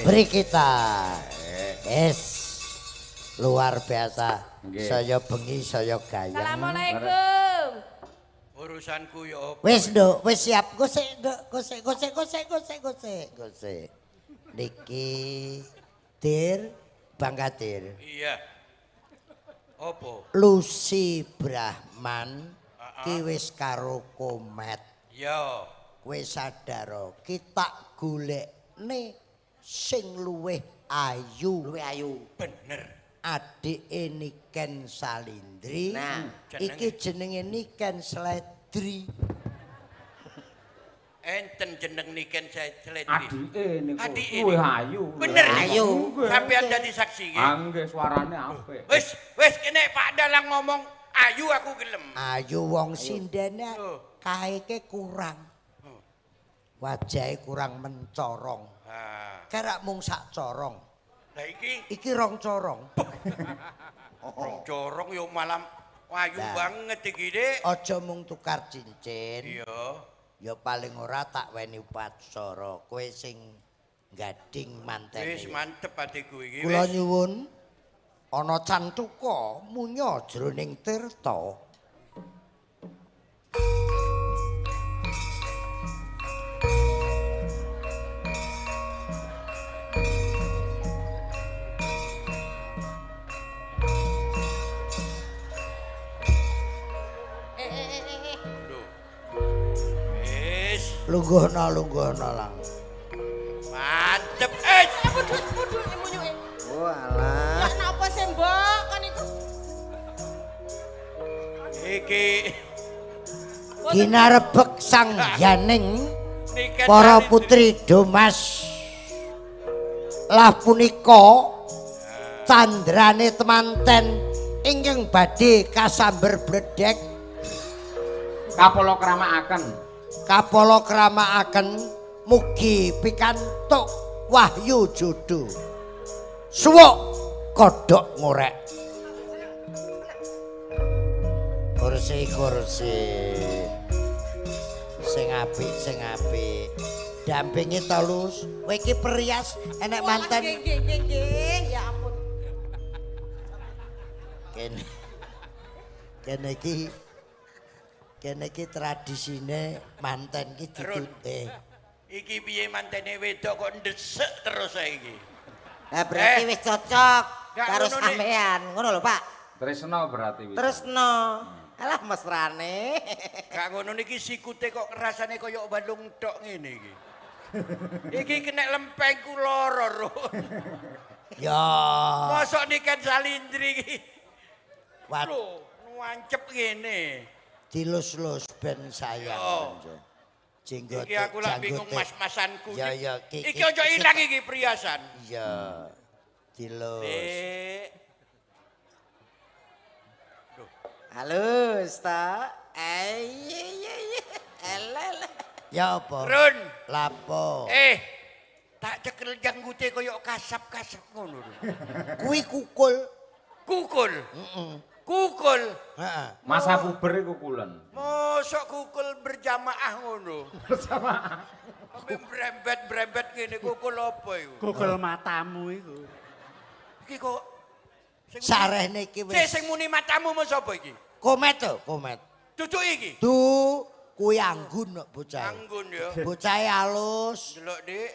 Beri kita. Es luar biasa. Saya bengi, saya gayeng. Assalamualaikum. Urusanku ya apa? Wis Nduk, wis siap. Gosek. Niki Dir Bangkatir. Iya. Apa? Lucy Brahman ki wis karo Komet. Ya. Kowe sadar kita golekne sing luwih ayu. Bener. Adike Niken Salindri. Nah, iki jenenge Niken Sledri. Enten jeneng Niken Sledri. Adike niku Adike luwih ayu. Bener ayu. Sampeyan dadi saksi nggih. Nggih suarane apik. Wis kene Pak Dalang ngomong ayu aku gelem. Ayu wong sindene kaeke kurang. Wajahe kurang mencorong. Kerak mung sak corong. Lah Iki rong corong. Rong corong yo malam ayu banget iki, Dik. Aja mung tukar cincin. Iya. Ya paling ora tak weni upacara. Kowe sing gading mantene. Wis mantep atiku iki. Kula nyuwun ana cantuka munya jroning tirta. Lungguhna lang. Mantep. Budut munyuke. Walah. Ya napa sih, Mbok? Kan iku. Iki Ginarebek sang yaning niken para salin putri Domas. Lah punika candrane temanten ingkang badhe kasamber bledhek Kapala kramakaken. kapala kramakaken mugi pikantuk wahyu jodoh. Suwuk kodhok ngorek. Kursi sing apik dampingi Tolus kowe iki perias enek manten Nggih, ya ampun. kene iki tradisine manten iki ditutih. iki piye mantene wedok kok ndesek terus saiki. Berarti wis cocok Gak karo ngono, Nek. sampean. Ngono lho, Pak. Tresno berarti wis. Tresno. Alah mesrane. Gak ngono niki sikute kok rasane kaya balung tok ngene iki. Iki kena lempengku lara, Ro. Ya. Mosok niken salindri iki. Wat Lho, nuancep ngene. dilus-lus ben sayang. Yo. Jenggote. Iki aku lak bingung mas-masanku. Ya iki. ya Iki ojo ilang iki priasan. Iya. Dilus. Dek. Halus ta? Iya. Elele. Ya apa? Run. Lapo? Tak cekel janggute koyo kasap-kasap ngono. Kuwi kukul. Kukul. Heeh. Kukul. Heeh. Masa puber iku kulen. Mosok kukul berjamaah ngono. Berjamaah. Sampai brembet ngene kukul apa iku? Kukul matamu iku. Iki kok Sarehne iki wis. sing muni matamu mau sapa iki? Komet to, komet. Cucuk iki. Kuwi anggun kok bocah. Anggun ya. Bocahe alus. Delok, Dik.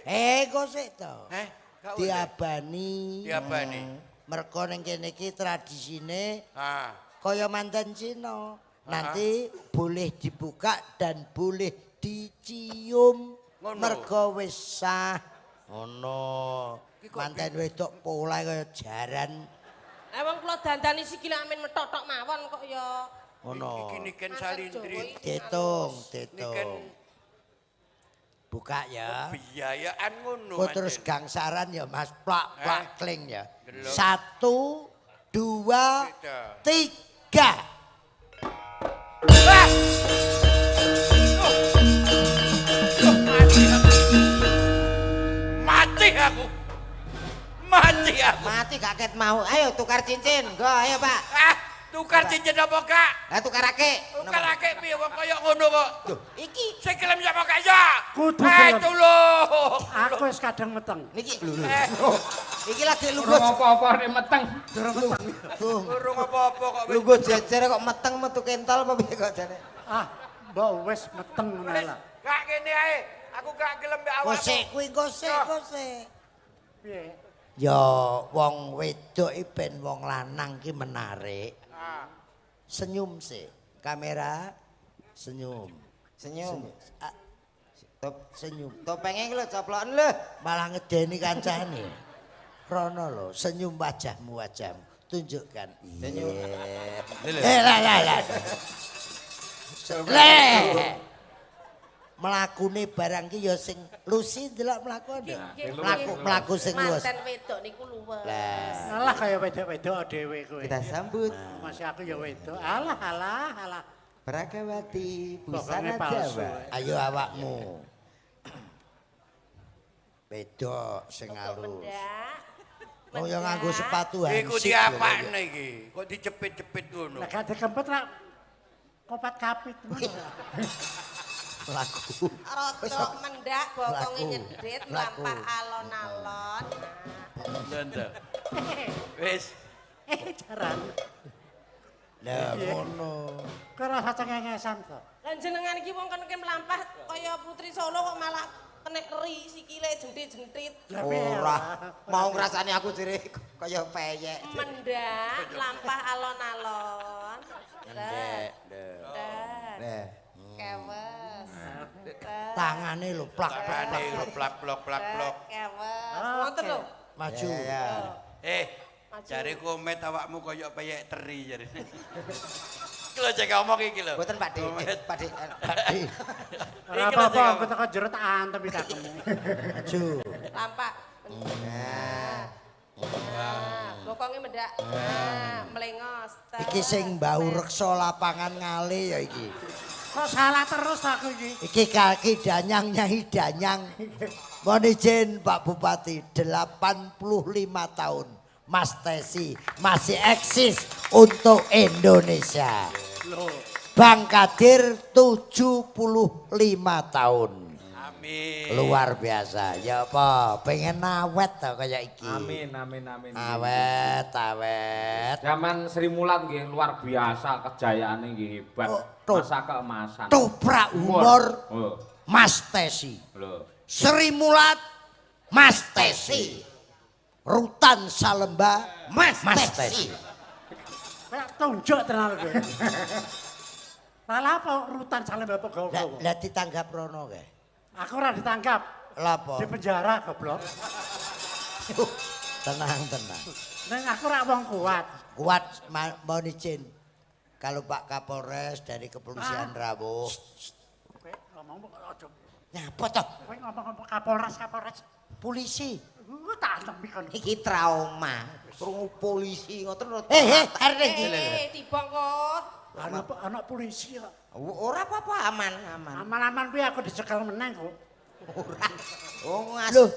Kok sik to. Gak oleh. Diabani. Diabani. Mergo ning kene iki tradisine Ah. kaya manten Cina. Nanti boleh dibuka dan boleh dicium. Ngono. Mergo wis sah. Ngono. Manten wedok pola kaya jaran. Wong kula dandani sikile amin metotok mawon kok ya. Ngono. Iki niken salindri. Ditung. Niken Buka ya. biayaan ngono. Kok terus Manten. gangsaran ya Mas, plak kling ya. Delok. 1, 2, Beda. 3. Ah! Mati aku. Mati gak ket mau. Ayo tukar cincin. Go, ayo, Pak. Tukar cincin apa kak? Tukarake. Tukar ake piye wong kaya ngono kok. Iki Sing gelem sapa kak ya? Kudu gelem. Tulung. Aku wis kadang meteng. niki iki lagi Urung lungguh. apa-apa nek meteng. Urung apa-apa kok wis. Lungguh jejer kok meteng metu kentol apa piye kok jane? Mbok wis meteng ngono lah. Kak kene ae. Aku gak gelem mbek awakmu. Kosek kuwi kosek. Piye? Ya wong wedok iki ben wong lanang ki menarik. Senyum sih. Kamera senyum. Senyum. Senyum. Topenge iki lho coploken lho. Malah ngedeni kancane. Rono lho, senyum wajahmu. Tunjukkan. Senyum. Lah. Leh. Mlakune barang ki ya sing lusi ndelok mlaku ndek. Mlaku sing luwes. Manten wedok niku luwes. Lah, Alah kaya wedok-wedok dhewe kowe. Kita sambut Masih aku ya wedok. Alah. Prakawati Pokoknya Busana palsu. Jawa. ayo awakmu. Wedok sing alus. Oh ya nganggo sepatu Iku hansip. diapakne iki? Kok dicepit-cepit ngono? Nek gak dikempet ra kopat kapit. Laku. Rodok mendak bokonge Laku. nyedhit Laku. mlampah alon-alon. Nanda. Wis. Jaran. Lah ngono. Kowe rasa cengengesan to. Lah jenengan iki wong kene mlampah kaya Putri Solo kok malah kena eri sikile jentit-jentit. Lah piye? Ora mau ngrasani aku jere kaya peyek. Mendak mlampah alon-alon. Ndek. Kewes. Tangane lho plak plak Tangane lho plak plok plak plok. Ngoten lho. maju. Jare komet awakmu kaya peyek teri jare. Iki lho cek ngomong iki lho. Mboten Pak Dik. Pak Dik. Ora apa-apa, aku teko jero tak antem iki cakemmu. Maju. Lampak. Bokonge mendak. Melengos. Iki sing mbau reksa lapangan ngale ya iki. Kok salah terus aku iki? Iki kaki danyang Nyai Danyang. Mohon izin Pak Bupati, 85 tahun. Mas Tesi masih eksis untuk Indonesia. Loh. Bang Kadir 75 tahun. Amin. Luar biasa. Ya apa? Pengen awet tau kayak iki. Amin. Awet. Zaman Sri Mulat nggih luar biasa kejayaane nggih hebat. Masa keemasan. Toprak humor Oh. Mas Tesi. Lho. Sri Mulat Mas Tesi. Rutan Salemba Mas Tesi. Kayak tunjuk tenan kowe. Salah apa rutan Salemba apa gawa-gawa? Lah ditanggap rono kae. Aku ora ditangkap. Lha apa? Di penjara goblok. Tenang. Neng aku ora wong kuat. Kuat mohon izin. Kalau Pak Kapolres dari Kepolisian Rawuh. Kowe ngomong kok aja. Nyapa toh? Kowe ngomong Kapolres. Polisi. Tak antem kon. Iki trauma. Krungu polisi ngoten. Arek. Tibang kok. Anak polisi kok. Ora apa-apa aman. Aman-aman kuwi aku dicekel meneng kok. Ora. Oh Loh.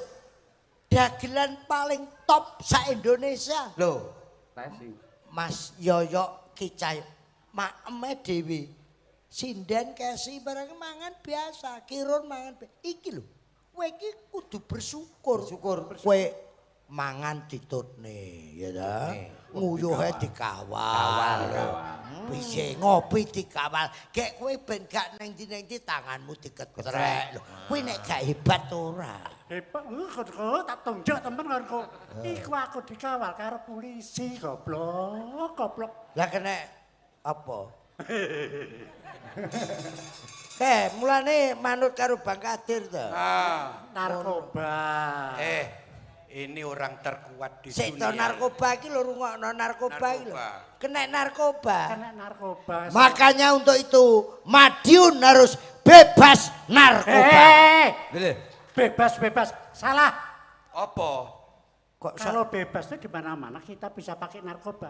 Dagelan paling top sa-Indonesia. Loh. Tesi. Mas Yoyo Kicay. Makeme dhewe. Sinden kesi barang mangan biasa, kirun mangan iki lho. Kowe iki kudu bersyukur. Kowe mangan ditutne, ya ta? Nguyuhe dikawal. Bisa ngopi dikawal. Gek kowe ben gak neng ndi tanganmu diketrek lho. Kowe nek gak hebat ora. Hebat, kok tak tunjuk temen kan kok. Iku aku dikawal karo polisi goblok. Lah kena apa? Mulane manut karo Bang Kadir to. Narkoba. Ini orang terkuat di Sik dunia. to narkoba iki lho rungokno narkoba iki lho. Kena narkoba. Kena narkoba. Makanya untuk itu Madiun harus bebas narkoba. Bebas. Salah. Apa? Kok Kalau bebas itu di mana-mana kita bisa pakai narkoba.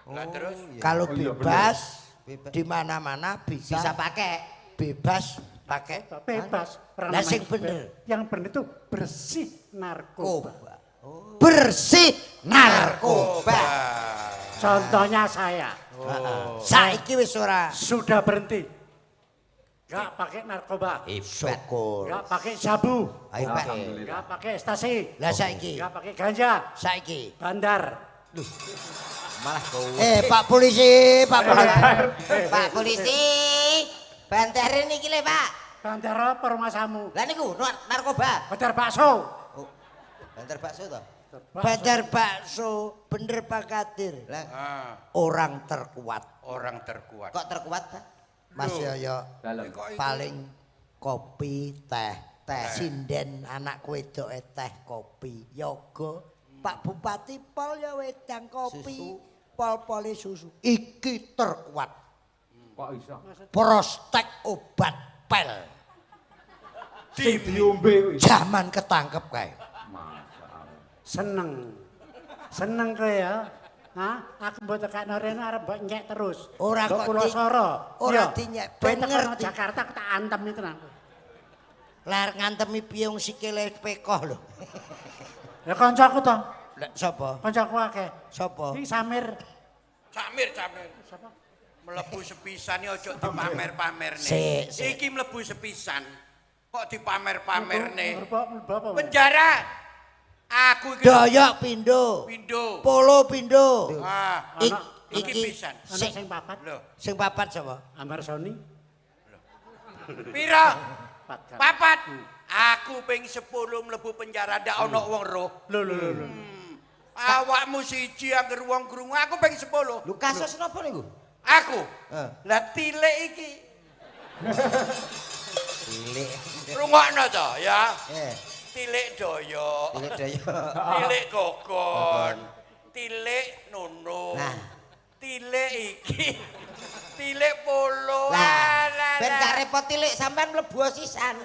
Lah terus? kalau bebas di mana-mana bisa pakai. bebas pakai Bebas. Lah sing bener. Yang bener itu bersih narkoba. bersih narkoba. Contohnya saya. Saiki wis ora Sudah berhenti. Gak pakai narkoba. syukur. Gak pakai sabu. Ayo Pak. Gak pakai ekstasi. Lah saiki. Gak pakai ganja. Saiki. Bandar. Malah kowe. Pak polisi, Pak polisi. Pak polisi. Bantarin iki le, Pak. Bandar apa rumah samu? Lah niku narkoba. Bandar bakso. Oh. Bantar bakso to? Bandar bakso, bener Pak Kadir. Orang terkuat. Orang terkuat. Kok terkuat, Pak? Mas Yoyo Dalem. paling kopi teh sinden anak wedoke teh kopi yoga Pak Bupati pol ya wedang kopi pol-poli susu iki terkuat Kok iso? prostek obat pel Sing diombe kuwi. zaman ketangkep kae Seneng. Seneng kowe ya. Hah? Aku mbok tekakno rene arep mbok nyek terus. Ora Mbok kok Pulau Soro. ora Iya. dinyek, Kowe ben tekan ngerti. Jakarta aku tak antem itu tenan. lar ngantemi piye wong sikile pekoh lho Ya kancaku to. lek sapa Kancaku akeh. sapa Iki Samir. Samir. Siapa? Mlebu sepisan iki ojo dipamer-pamerne. Sik. Iki mlebu sepisan. Kok dipamer-pamerne? Mlebu apa? Penjara. Aku iki doyok pindho Pindo. polo pindho Ah, iki pisan. Anak sing papat. Lho, sing papat sapa Ambar Sony. pira? Papat. Papat. Aku ping 10 mlebu penjara ndak ana wong roh. Lho. Awakmu siji anggere wong krungu, aku ping 10. Lu kasus napa niku? Aku. Lah tilik iki. Cilik. Rungokno to ya. Eh, Tilik doyok. Tilik Doyo. Tilik gogon. Tilik nunung. Nah. Tilik iki. Tilik polo. Lah, ben gak repot tilik sampean mlebu sisan.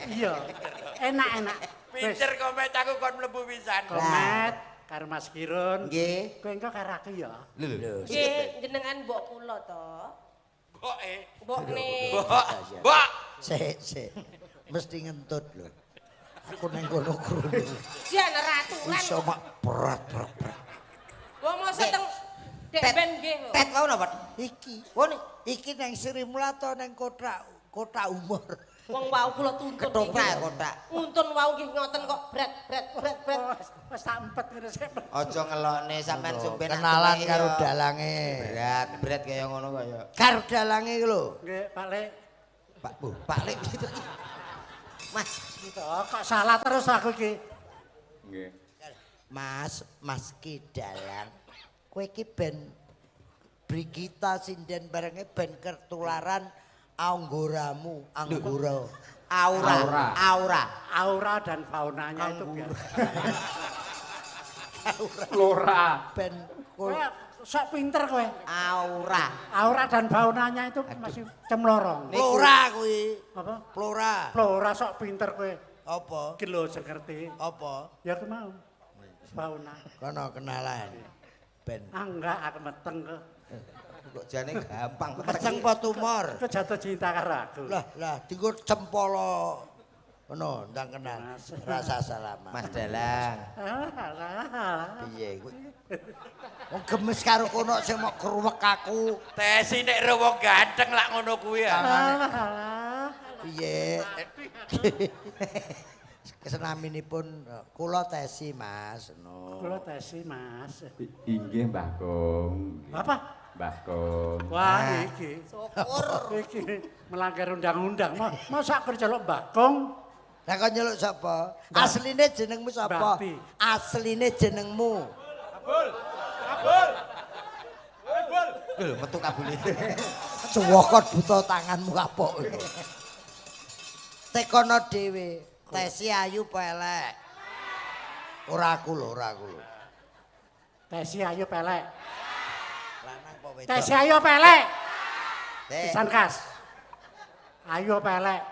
Iya. Enak-enak. Wis, Pinter komet aku kon mlebu pisan. komet karo Mas Kirun. Nggih. Kowe engko karo aku ya. Lho. Nggih, jenengan mbok kula to. Boke. Mbokne. Mbok. Sik. Mesti ngentut lho. Aku nang kono krungu. Jan ratulan. Iso mak berat. Wong mosok teng Dek Tet. ben nggih lho. Tet mau napa? Iki. Woni. Iki nang Sri Mulato nang kota umur. Wong wau kula tuntun. Ketoprak kotak. Untun wau nggih ngoten kok bret. Wis tak empet ngene sik. Aja ngelokne sampean sumpen. Kenalan karo dalange. Berat kaya ngono kaya. Karo dalange iki lho. Nggih, Pak Lek. Pak Lek gitu. Mas, Gitu, kok salah terus aku iki. Nggih. Mas Ki Dalang. Kowe iki ben Brigita sinden barenge ben ketularan anggoramu, anggora. aura. Aura dan faunanya itu biar. Flora. Ben Kowe sok pinter kowe. Aura. Aura dan faunanya itu masih cemlorong. Flora kuwi. Apa? Flora. Flora sok pinter kowe. Apa? Iki lho sing ngerti. Apa? Ya aku mau. Fauna. Kono kenalan. Ben. Ah enggak, aku meteng kok. Kok jane gampang. Meteng apa tumor? Kok jatuh cinta karo aku. Lah, dienggo cempolo. Ngono, ndang kenal. Mas. Rasa salaman. Mas Dalang. Alah. Piye kuwi? Wong gemes karo kono sing mok kruwek aku. Tesi nek wong ganteng lak ngono kuwi ya. Alah. Piye? Kesenaminipun kula tesi Mas. No. Kula tesi, Mas. Inggih Mbah Kong. Apa? Mbah Kong. Wah, iki. Syukur. Iki melanggar undang-undang. Masa aku celuk Bakong? Lah kok nyeluk sapa? Asline jenengmu sapa? Bakti. Asline jenengmu. Lho, metu kabule. Cuwokot buta tanganmu kapok. Tekono dhewe. Tesi ayu pelek. Ora aku lho. Tesi ayo pelek. Lanang apa wedok? Tesi ayo pelek. Teh. Pisan kas. Ayo pelek.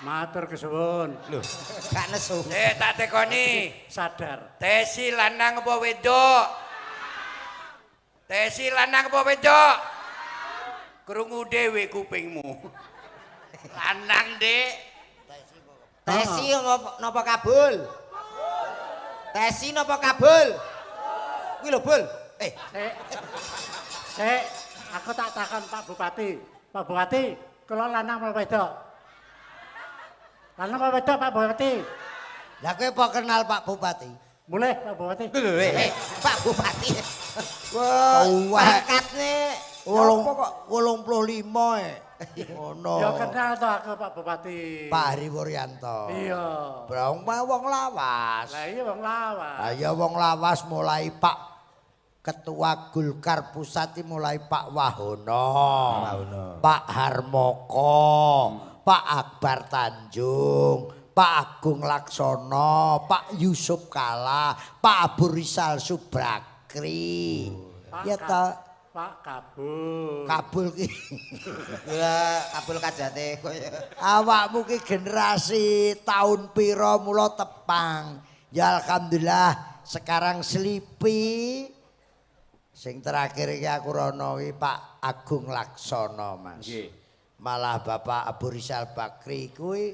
Matur kesuwun. Lho, gak nesu. Tak tekoni. Sadar. Tesi lanang apa wedok? Tesi lanang apa wedok? Krungu dhewe kupingmu. Lanang, Dik. Tesi napa kabul? Tesi napa kabul? Kuwi lho, Bul. Sik, aku tak takon Pak Bupati. Pak Bupati, kula lanang apa wedok? Lanang apa wedok Pak Bupati? Lah kowe apa kenal Pak Bupati? Mulai Pak Bupati. Pak Bupati. Wah, Pangkatne 85 Ngono. Ya kenal to aku Pak Bupati. Pak Hari Wuryanto. Iya. Brong wong lawas. Lah iya wong lawas. Ayo wong lawas mulai Pak Ketua Golkar Pusat mulai Pak Wahono. Pak Harmoko, Pak Akbar Tanjung, Pak Agung Laksono, Pak Yusuf Kala, Pak Abu Rizal Subakri. Ya ta Pak Kabul. Kabul ki. Ya, kabul kajate koyo. Awakmu ki generasi tahun piro mula tepang. Ya alhamdulillah sekarang selipi. Sing terakhir iki aku rono iki Pak Agung Laksono, Mas. Nggih. Malah Bapak Abu Rizal Bakri kuwi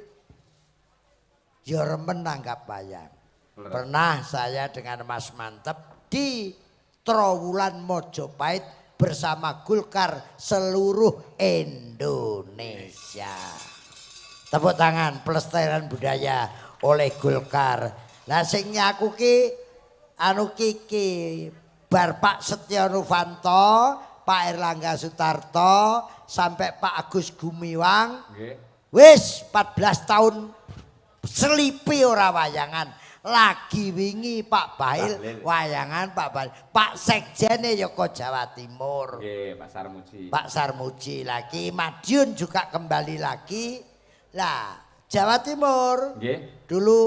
ya remen nanggap wayang. Pernah saya dengan Mas Mantep di Trowulan Mojopahit bersama Golkar seluruh Indonesia. Tepuk tangan pelestarian budaya oleh Golkar. Lah sing nyaku ki anu kiki bar Pak Setya Novanto, Pak Erlangga Sutarto sampai Pak Agus Gumiwang. Nggih. Wis 14 tahun selipi ora wayangan. Lagi wingi Pak Bail wayangan Pak Bail. Pak Sekjene Yoko Jawa Timur. Nggih, Pak Sarmuji. Pak Sarmuji lagi. Madiun juga kembali lagi. Lah, Jawa Timur. Nggih. Dulu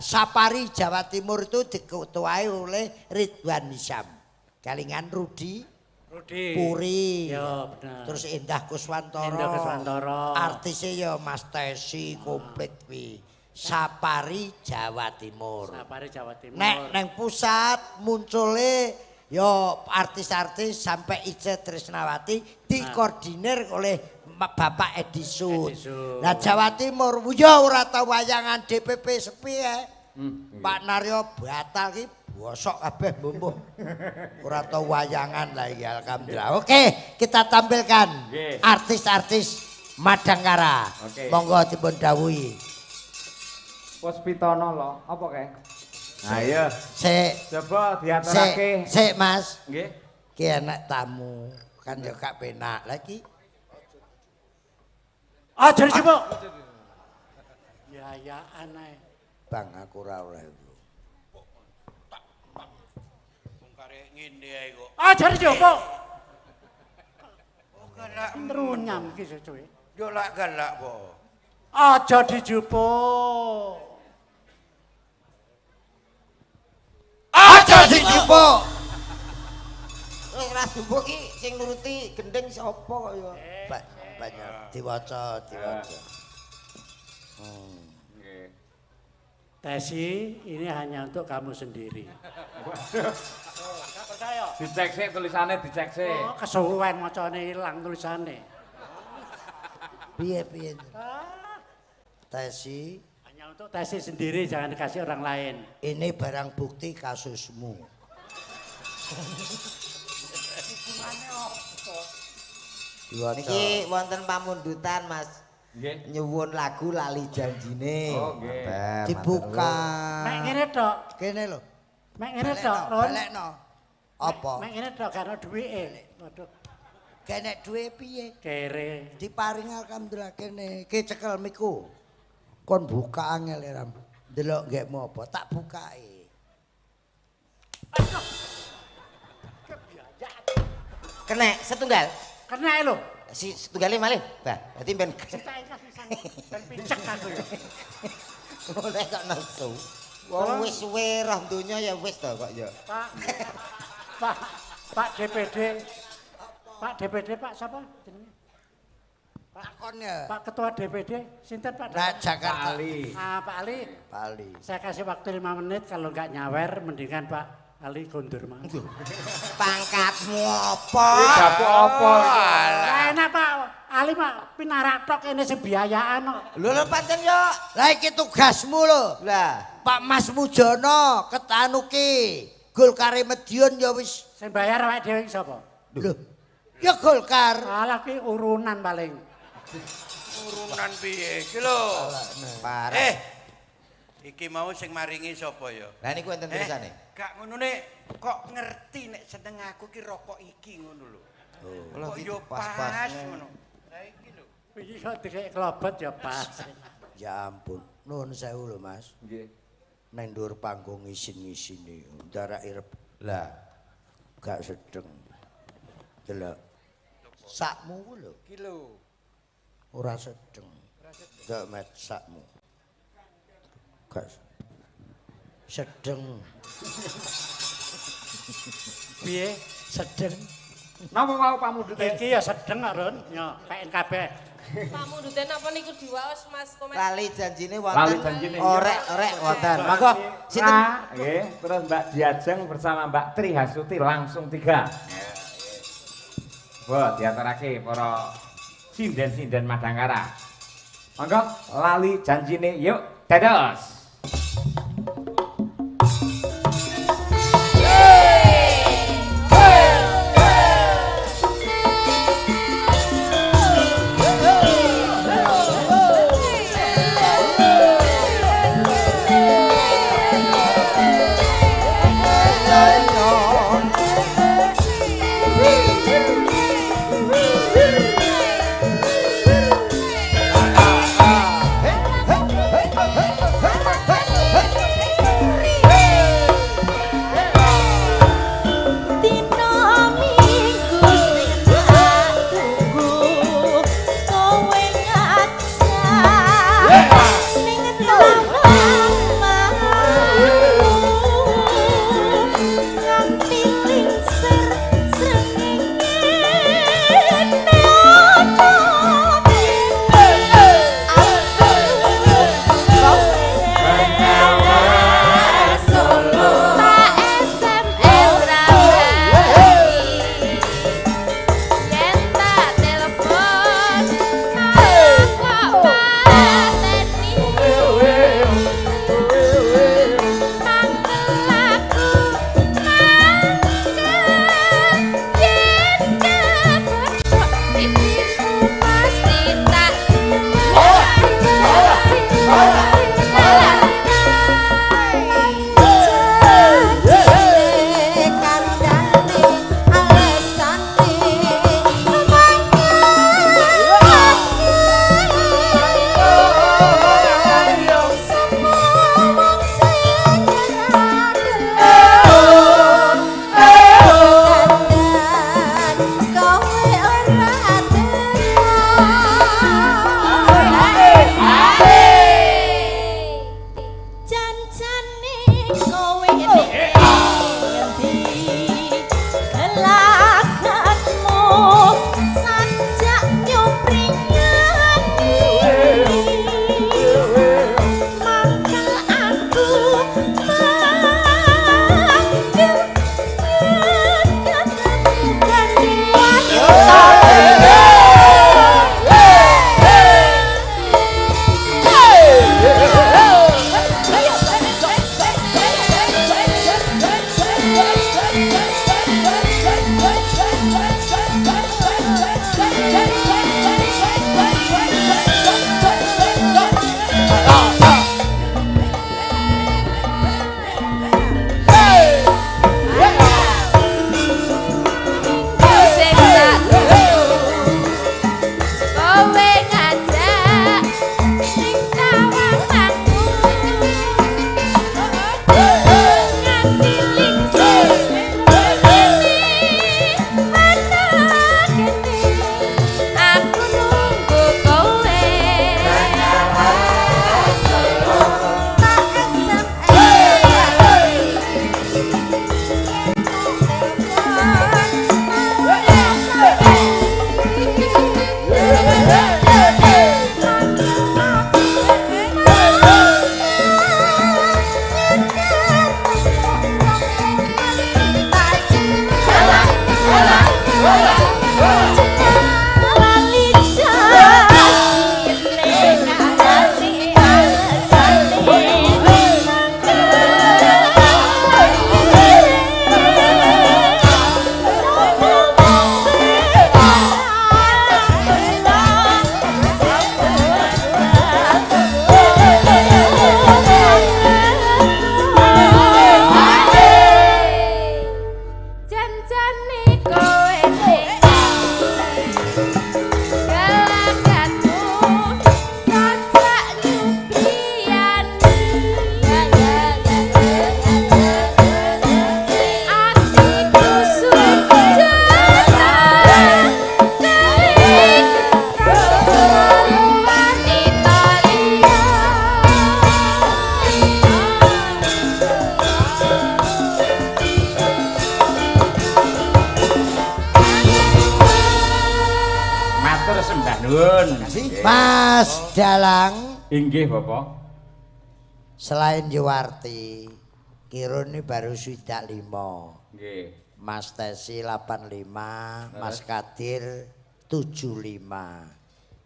Sapari Jawa Timur itu diketuai oleh Ridwan Hisyam. Kalingan Rudi Puri. Ya, bener. Terus Indah Kuswantoro. Indah Kuswantoro. Artisnya ya Mas Tesi komplit kuwi. Sapari Jawa Timur. Sapari Jawa Timur. Nek neng pusat muncule yo artis-artis sampai Ice Trisnawati dikoordinir oleh Bapak Edisun. Nah Jawa Timur yo ora tau wayangan DPP sepi ya. Pak Naryo batal ki bosok kabeh mbuh. Ora tau wayangan lah ya alhamdulillah. Oke, kita tampilkan artis-artis Madangkara. Monggo dipun dawuhi. Puspitono lho, apa kae? Ayo. Sik. Coba diaturake. Sik, Mas. Nggih. Ki enak tamu. Kan yo gak penak lagi. Ajar coba. Ya aneh. Bang aku ora oleh. Wong karek ngene ae kok. Ajar coba. Oh galak Runyam iki cuy. Yo lak galak kok. Aja dijupuk. Aja dijupuk. Wis ra dumbuk iki sing nuruti gendeng sapa kok ya. Banyak diwaca. Nggih. Tesi ini hanya untuk kamu sendiri. Gak percaya. Dicek sik tulisane dicek sik. Oh, kesuwen macane ilang tulisane. Piye. Tesi. Hanya untuk tesi sendiri, jangan dikasih orang lain. Ini barang bukti kasusmu. Niki wonten pamundutan Mas. Nggih. Nyuwun lagu lali janjine. Oh, nggih. Dibuka. Mek ngene tok. Kene lho. Mek ngene tok, Ron. Balekno. Apa? Mek ngene tok karo duwike. Waduh, Kene duwe piye? kere. Diparing alhamdulillah kene. Ki cekel miku. Kon buka angel ram. Delok nggekmu apa? Tak bukae. Kena setunggal. Kena lho. Si setunggalnya malih. Bah, berarti ben Cetai kasisan. Ben picek aku ya. oleh kok nesu. Wong wis suwe roh donya ya wis to kok ya. Pak DPD. Pak DPD Pak siapa jenenge? Takon ya. Pak Ketua DPD sinten Pak? Nah, Jakarta. Pak Ali. Pak Ali. Saya kasih waktu 5 menit kalau nggak nyawer mendingan Pak Ali kondur mang. Pangkatmu apa? Dapuk apa? Lah enak Pak Ali Pak pinarak tok ini sing biayaan kok. Lho pancen yo. Lah iki tugasmu lho. Lah, Pak Mas Mujono ketanuki. Golkar Medion ya wis. Sing bayar awake dhewe sapa? Lho. Ya Golkar. Alah ki urunan paling. Urunan piye iki lho? parah. Iki mau sing maringi sapa ya? Lah niku enten tulisane. Gak ngono nek kok ngerti nek seneng aku ki rokok iki ngono lho. Kalau Kok gitu yo pas-pas. pas ngono. Lah iki lho. Iki kok dikek klobot ya pas. Ya ampun. Nuwun sewu lho Mas. Nggih. Neng dhuwur panggung ngisin-ngisini. Darak irep. Lah gak sedeng. Delok. Sakmu ku lho. Iki lho. Ora sedeng. Gak met sakmu. Gak sedeng. Piye? Sedeng. Napa mau pamundhut Iki ya sedeng kok Ron. Ya PNKB. Pamundhuten apa niku diwaos Mas komen. Lali janjine Lali wonten. janjine, Orek wonten. Monggo sinten? Nah, nggih, terus Mbak Diajeng bersama Mbak Tri Hasuti langsung 3. Wah, diaturake para sinden-sinden Madangkara. Monggo lali janjine yuk dados. Hey, hey, hey, hey, hey. Matur sembah nuwun. Mas Dalang. Inggih, Bapak. Selain Yuwarti, Kirun ini baru swidak 5. Nggih. Mas Tesi 85, Mas Kadir 75.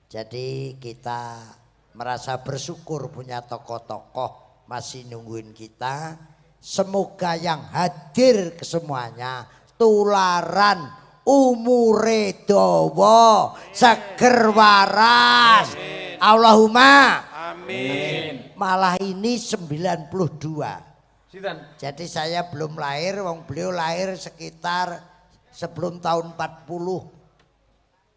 Jadi kita merasa bersyukur punya tokoh-tokoh masih nungguin kita. Semoga yang hadir kesemuanya tularan umure dawa seger waras. Allahumma Amin. malah ini 92. Sinten? Jadi saya belum lahir, wong beliau lahir sekitar sebelum tahun 40.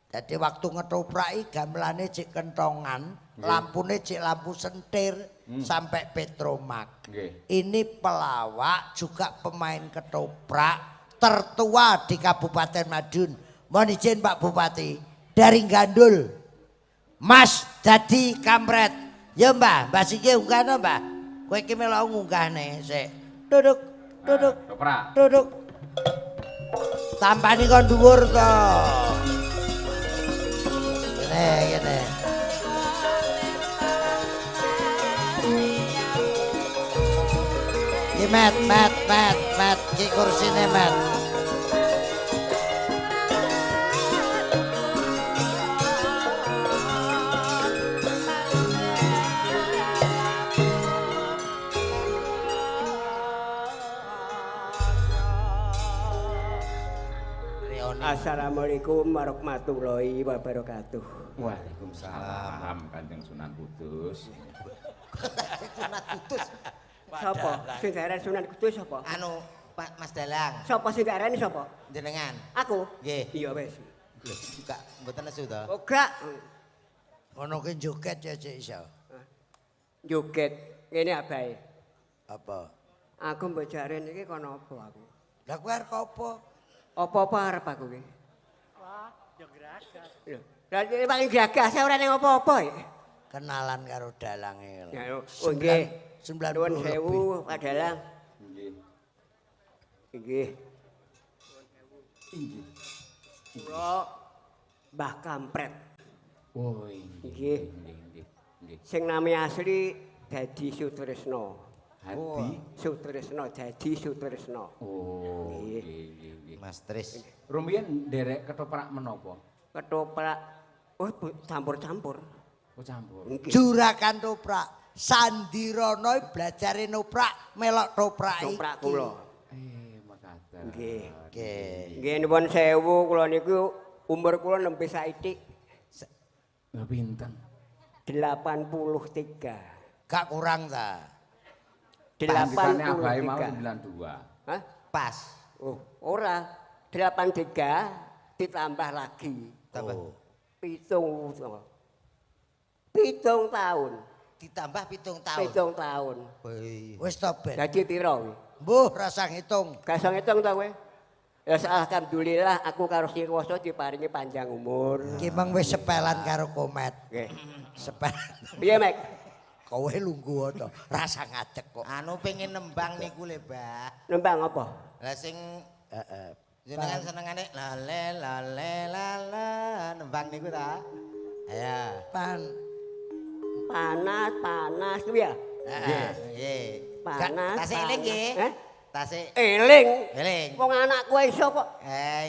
Jadi waktu ngetoprai gamelane cek kentongan, lampune cek lampu sentir sampai Petromak. Ini pelawak juga pemain ketoprak tertua di Kabupaten Madiun. Mohon izin Pak Bupati, dari Gandul. Mas jadi kamret. Ya Mbah, Mbah Siki unggahno Mbah. Kowe iki melok ngunggahne sik. Duduk, duduk. Ketoprak. Duduk. Tampani kon dhuwur to. Gini. Iki met. Iki kursine met. Assalamualaikum warahmatullahi wabarakatuh. Waalaikumsalam Kanjeng Sunan Kudus. Sunat Kudus. Sapa? Sing diarani Sunan Kudus sapa? Anu Pak Mas Dalang. Sapa sing diarani sapa? Jenengan. Aku. Nggih. Iya wis. Lho, buka mboten nesu to. Oh gak. Ngono ki joget ya cek iso. Joget ngene abae. Apa? Aku mbok jaren iki kono apa aku? Lah kowe arep apa? Apa-apa arep aku ki. Wah, yo geragas. Lho, lah iki paling gagas ora ning apa-apa ya. Kenalan karo dalange. Ya, oh nggih. 90 Nuwun lebih. sewu Pak Dalang. Nggih. Nggih. Kula Mbah Kampret. Oh, Nggih. nggih. Sing nami asli Dadi Sutresno. Hadi. Sutresno, Dadi Sutresno. Oh, Nggih. nggih. Mas Tris. Rumiyin nderek ketoprak menapa? Ketoprak. Oh, campur-campur. Oh, campur. Nggih. Juragan toprak. Sandirono blajare noprak melok toprak iki. Ketoprak kula. Makaten. Nggih. Nggih. Nggih nuwun sewu kula niku umur kula nembe saithik Lha pinten? 83. Gak kurang ta? Pangkitane abahe mau 83. 92. Hah? Pas. Oh, ora. 83 ditambah lagi. Tambah. Pitung tahun. Ditambah 7 tahun. 7 tahun. Wih. Wis to Ben. Dadi pira kuwi? Mbuh rasa ngitung. Gak iso ngitung ta kowe? Ya alhamdulillah aku karo Sri Kuwasa diparingi panjang umur. Ki meng wis sepelan karo komet. Nggih. Sepelan. Piye, Mek? Kowe lungguh to. Rasa ngadeg kok. Anu pengen nembang niku le, Mbah. Nembang apa? Lah sing Heeh. jenengan senengane lale nembang niku ta? Ayo. Panas kuwi ya. Heeh. Nggih. Panas. Tasik eling nggih. Heh? Tasik Eling. eling. Wong anakku iso kok.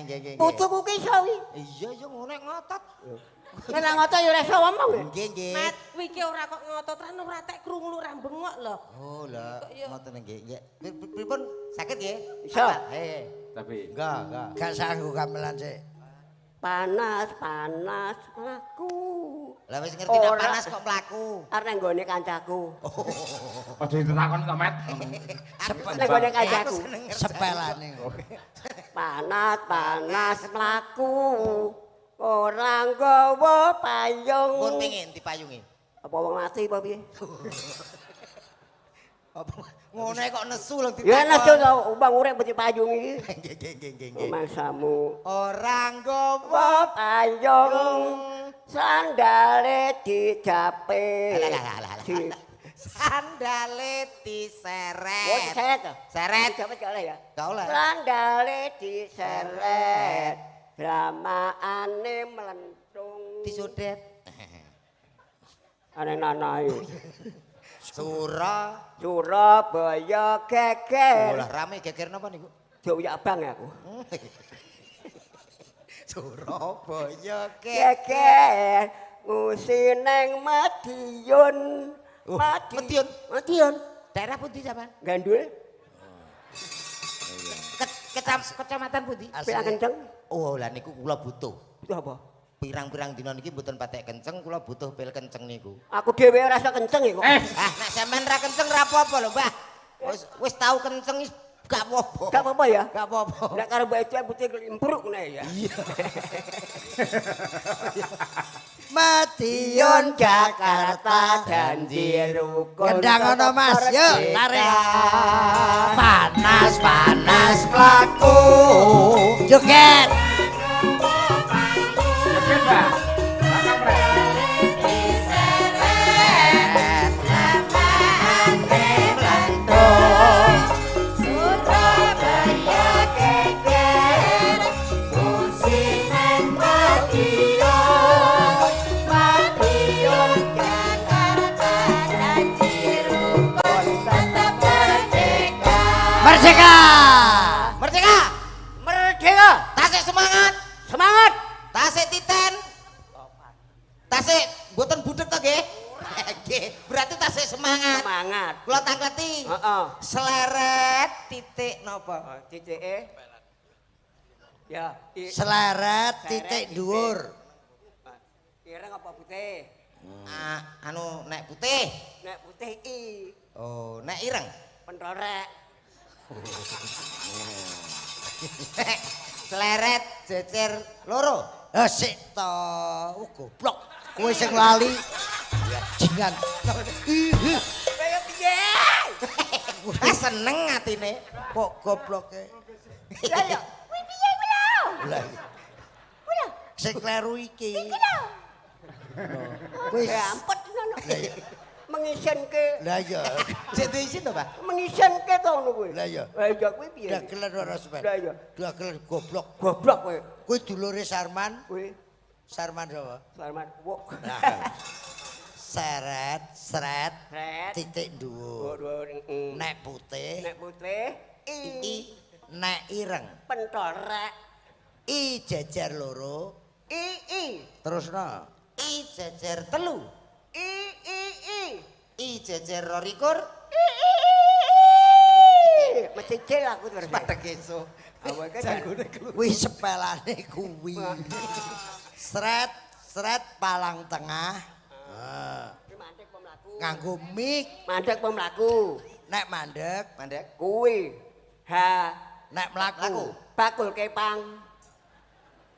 Nggih. Putuku ki iso kuwi. Iya ngono ngotot. Nek ngoto ya ora iso ngomong. Nggih. Mat, iki ora kok ngotot ra ora tek krungu ra bengok lho. Oh lah, ngoten nggih. Pripun saged nggih? Iso. Tapi Enggak. Gak sanggup gamelan sik. Panas mlaku. Lah wis ngerti nek Ora. panas kok mlaku. Arep nang gone kancaku. aja ditakon kok, Met. Nang gone kancaku. Sepelane. Panas mlaku. Ora nggawa payung. Pun pengin dipayungi. Apa wong mati apa piye? Apa ngono kok nesu lho ditakon. Ya nesu to, wong urip mesti payung iki. Nggih. Mangsamu Ora nggawa wa payung sandale dijape. Sandale Oh, diseret. seret. Seret. Jape kale ya. Gak oleh. Sandale diseret. Ramaane melentung. Disudet. Ane nanai. Surabaya geger. Lah rame geger napa niku? Jauh abang aku. Surabaya Geger ngusineng Madiun. Madiun. Daerah pundi sampean? Gandul. Kecamatan pundi? Pirang kenceng. Oh, lah niku kula butuh. Itu apa? Pirang-pirang dina niki mboten patek kenceng, kula butuh pil kenceng niku. Aku dhewe ora rasa kenceng ya kok. Nek sampean ra kenceng ra apa-apa lho, Mbah. Wis tau kenceng gak apa-apa. Gak apa-apa ya? Gak apa-apa. Nek karo Mbak Eca putih impruk nek ya. Iya. Madiun Jakarta janji rukun. Gendang ono Mas, yuk tarik. Panas mlaku. Joget. Joget, Mbak. Makan, Bre. Merdeka. Merdeka. Merdeka. Tasik semangat. Semangat. Tasik titen. Tasik mboten budek to nggih? Nggih, berarti tasik semangat. Semangat. Kula tangleti. Heeh. Seleret titik napa? Titike. Ya, Seleret titik dhuwur. ireng apa putih? Anu nek putih. Nek putih I. Oh, nek ireng. Pentorek. Seleret jejer loro. Lah sik to, goblok. Kowe sing lali. Ya jingan. Kaya piye? Seneng atine. Kok gobloke? Ya ya. Kuwi piye kuwi lho? Lah. Kuwi Sing kleru iki. lho. Wis Gampet ngono. Mengisenke. Lah ya. Cek diisin to, Pak? Mengisenke to ngono kuwi. Lah ya. Lah iya kuwi piye? Dagelan ora sepen. Lah iya. Dagelan goblok. Goblok kowe. Kowe dulure Sarman. Kuwi Sarman sapa? Sarman wok. Seret, seret, Red. titik dhuwur. Nek putih, Nek putih I. nek ireng. Pentorek. I jejer loro. I. Terusno. I jejer telu. I. I jejer rolikur. Mesti cil aku terus. Padha keso. Awake Janggone keluar. Kuwi sepelane kuwi. Sret, sret palang tengah. Mandek pemlaku. Nganggo mic. Mandek pemlaku. Nek mandek, Mandek. Kuwi. nek mlaku. Bakul kepang.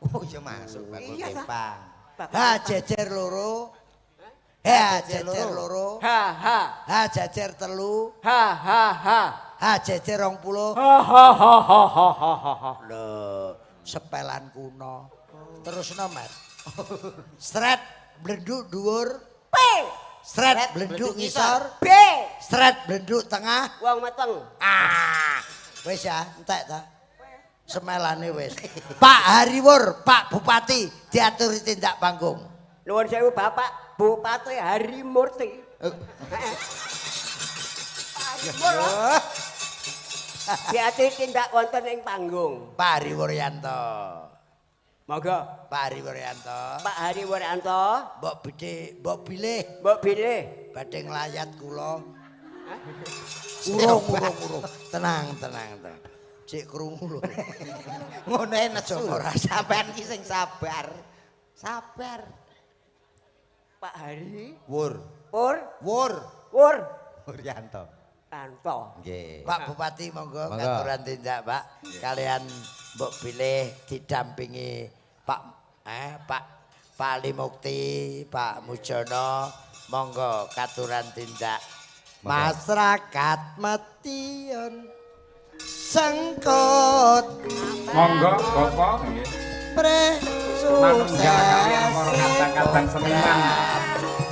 Oh, iya masuk bakul Iya, Pak. kepang. Ha jejer loro. Ha jejer loro. Ha jejer telu. Ha jejer 20. Lho, sepelan kuno. Terusno, Mat. Sret blenduk dhuwur. P. Sret blenduk ngisor. B. Sret blenduk tengah. Wong meteng. Wis ya, entek ta. Semelane wis. Pak Hariwur, Pak Bupati diaturi tindak panggung. Nuwun sewu Bapak Bupati Harimurti. Harimur. Diaturi tindak wonten ing panggung. Pak Hariwuryanto. Monggo. Pak Hariwuryanto. Pak Hariwuryanto. Mbok bilih Mbok bilih. badhe nglayat kula. Hah? Urung. Tenang. Cek krungu lho. Ngono enak ora sampean ki sing sabar. Sabar. Pak Hari. Wur. Wur. Wuryanto. Tanto. Nggih. Pak Bupati monggo Monggo. ngaturan tindak, Pak. Kalian mbok pilih didampingi Pak Ali Mukti, Pak Mujono, monggo katuran tindak. Masyarakat Madiun sengkot Monggo Bapak nggih. Manunggal kalian para kadang-kadang seniman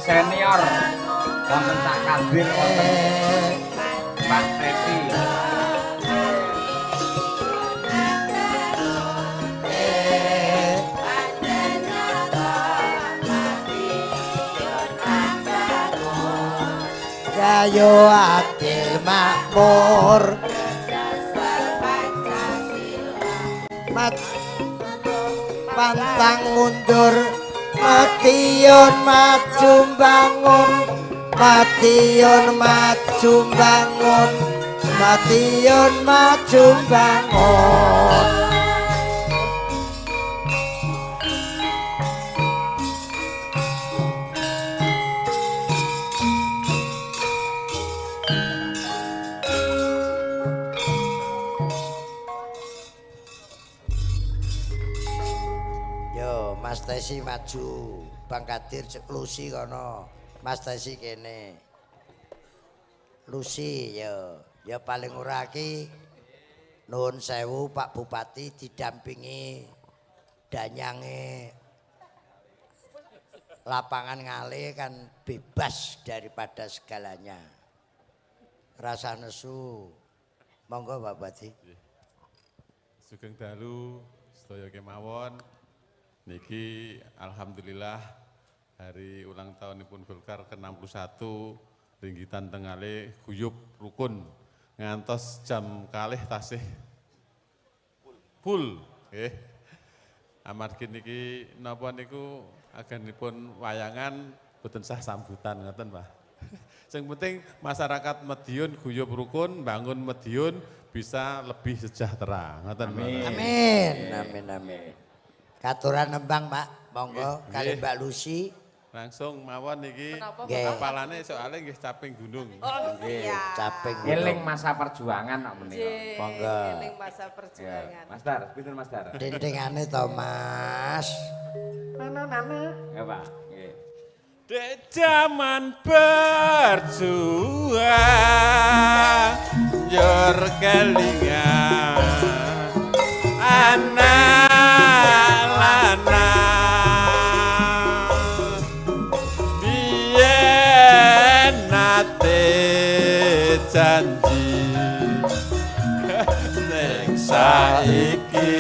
senior wonten sak kadir wonten Mbak Teti. Rayo adil makmur mat pantang mundur matiun maju bangun matiun maju bangun matiun maju bangun. Mas Tesi maju, Bang Kadir cek Lucy kono. Mas Tesi kene. Lucy ya paling ora ki nuwun sewu Pak Bupati didampingi danyange lapangan Ngale kan bebas daripada segalanya. Rasa nesu. Monggo Pak Bupati. Sugeng dalu sedaya kemawon. Niki alhamdulillah hari ulang tahunipun Golkar ke-61 ringgitan tengale guyub rukun ngantos jam kalih tasih full nggih. Amargi niki napa niku aganipun wayangan boten sah sambutan ngoten Pak. Sing penting masyarakat Madiun guyub rukun bangun Madiun bisa lebih sejahtera ngoten Pak. Amin. Amin amin. Katuran nembang Pak, monggo kali Mbak Lucy. Langsung mawon niki Kepalane soalnya nggih caping gunung. Nggih, caping gunung. Eling masa perjuangan kok menika. Monggo. Eling masa perjuangan. Mas Dar, pinten Mas Dar? Dindingane to Mas. Nana. Ya Pak, nggih. Dek zaman berjuang yor kelingan anak janji ning saiki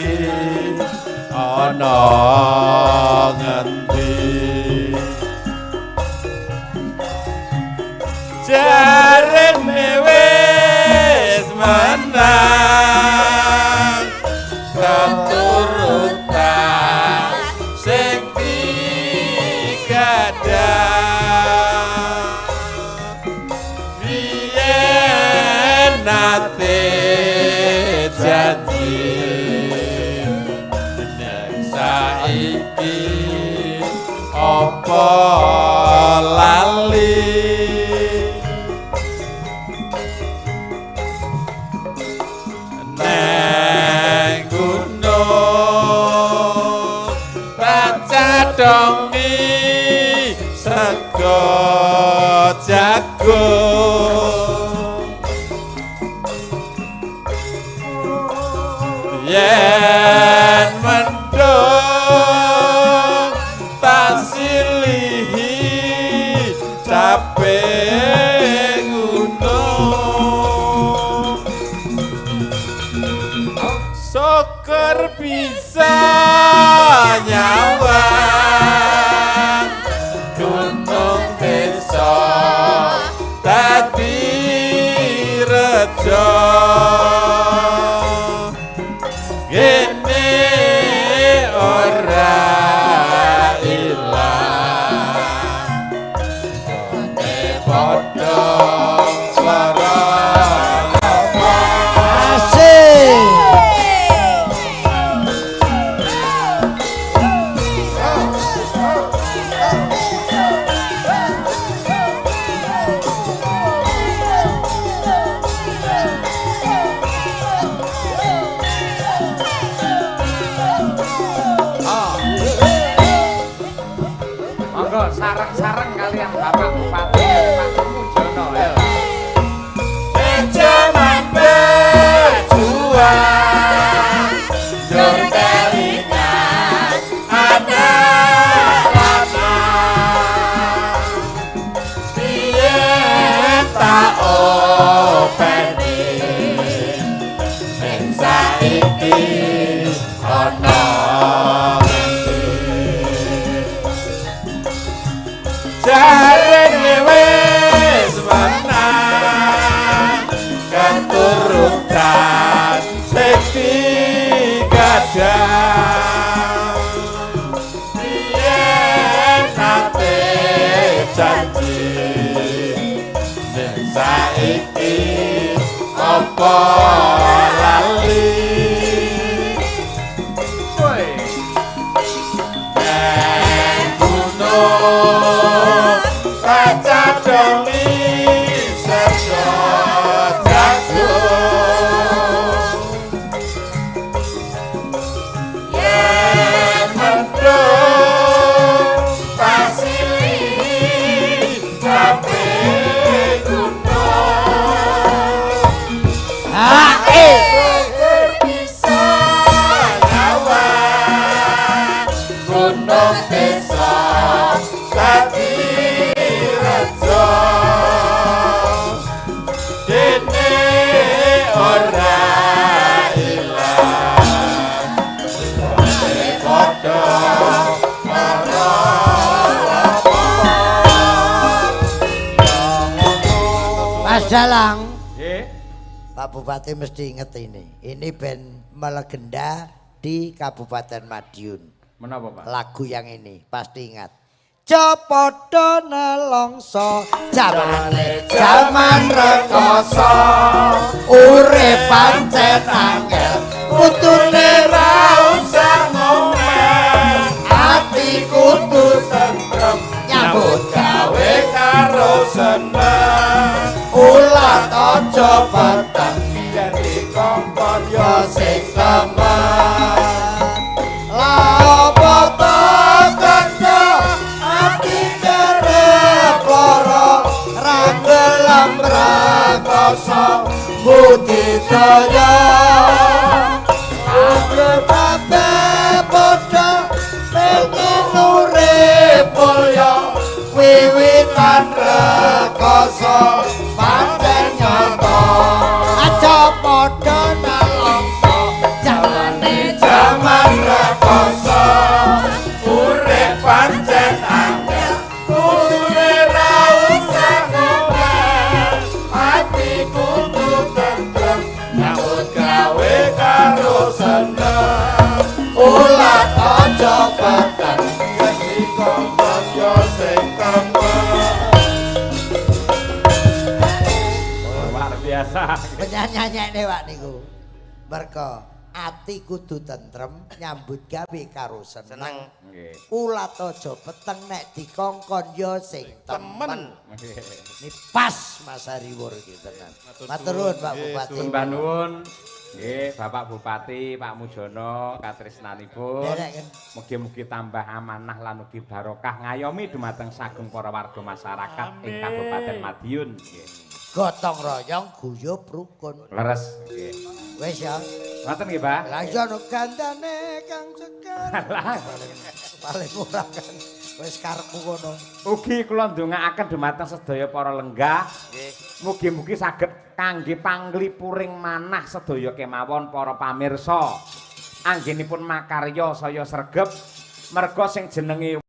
ana ngendi jarene wis menang keturutan sing digadhah nate janji nek saiki apa lali neng gunung pacadongi sego jagung yen mendung tak silihi cape gunung syukur bisa nyawa gunung desa dadi rejo ini ora ilang padha swara Asik. Monggo sareng-sareng kalian Bapak Bupati Pak Mujono ya. zaman berjuang jor kelingan anak-anak biyen tak openi ning saiki ana jarene iki apa lali woi nang gunung kaca demi serta jagung yen mendung pasili kabeh bisa nyawa gunung desa dadi rejo dene ora ilang padha ora Mas Dalang. Nggih. Pak Bupati mesti inget ini. Ini band melegenda di Kabupaten Madiun. Menapa, Pak? Lagu yang ini pasti ingat. Copodo nelongso jamane jaman rekoso urip pancen angel kudune ra usah ngomel ati kudu tentrem nyambut gawe karo seneng ulat aja peteng yen dikongkon yo sing temen la opo to kanca ati kerep lara ra gelem rakoso budidaya kabeh padha pengen urip mulya wiwitan rekoso pancen nyata aja padha nelongso jamane jaman rekoso urip pancen angel kudune ra usah ngomel ati kudu tentrem nyambut gawe karo seneng ulat aja peteng dikongkon yo sing temen Luar biasa. penyanyi-nyanyine Pak niku mergo ati kudu tentrem nyambut gawe karo seneng Nggih. ulat aja peteng nek dikongkon yo sing temen Nggih. ini pas Mas Hariwur iki tenan matur nuwun Pak Bupati Sembah nuwun. Nggih, Bapak Bupati, Pak Mujono, katresnanipun. Dereken. Mugi-mugi tambah amanah lan ugi barokah ngayomi dumateng sagung para warga masyarakat ing Kabupaten Madiun. Nggih. gotong royong guyub rukun Leres. Nggih. wis ya Ngoten nggih, Pak. lah iya no gandane Kang Sekar paling ora kan wis karepmu kono Ugi kula ndongaaken dumateng sedaya para lenggah. Mugi-mugi saged kangge panglipuring manah sedaya kemawon para pamirsa. Anggenipun makarya saya sregep merga sing jenenge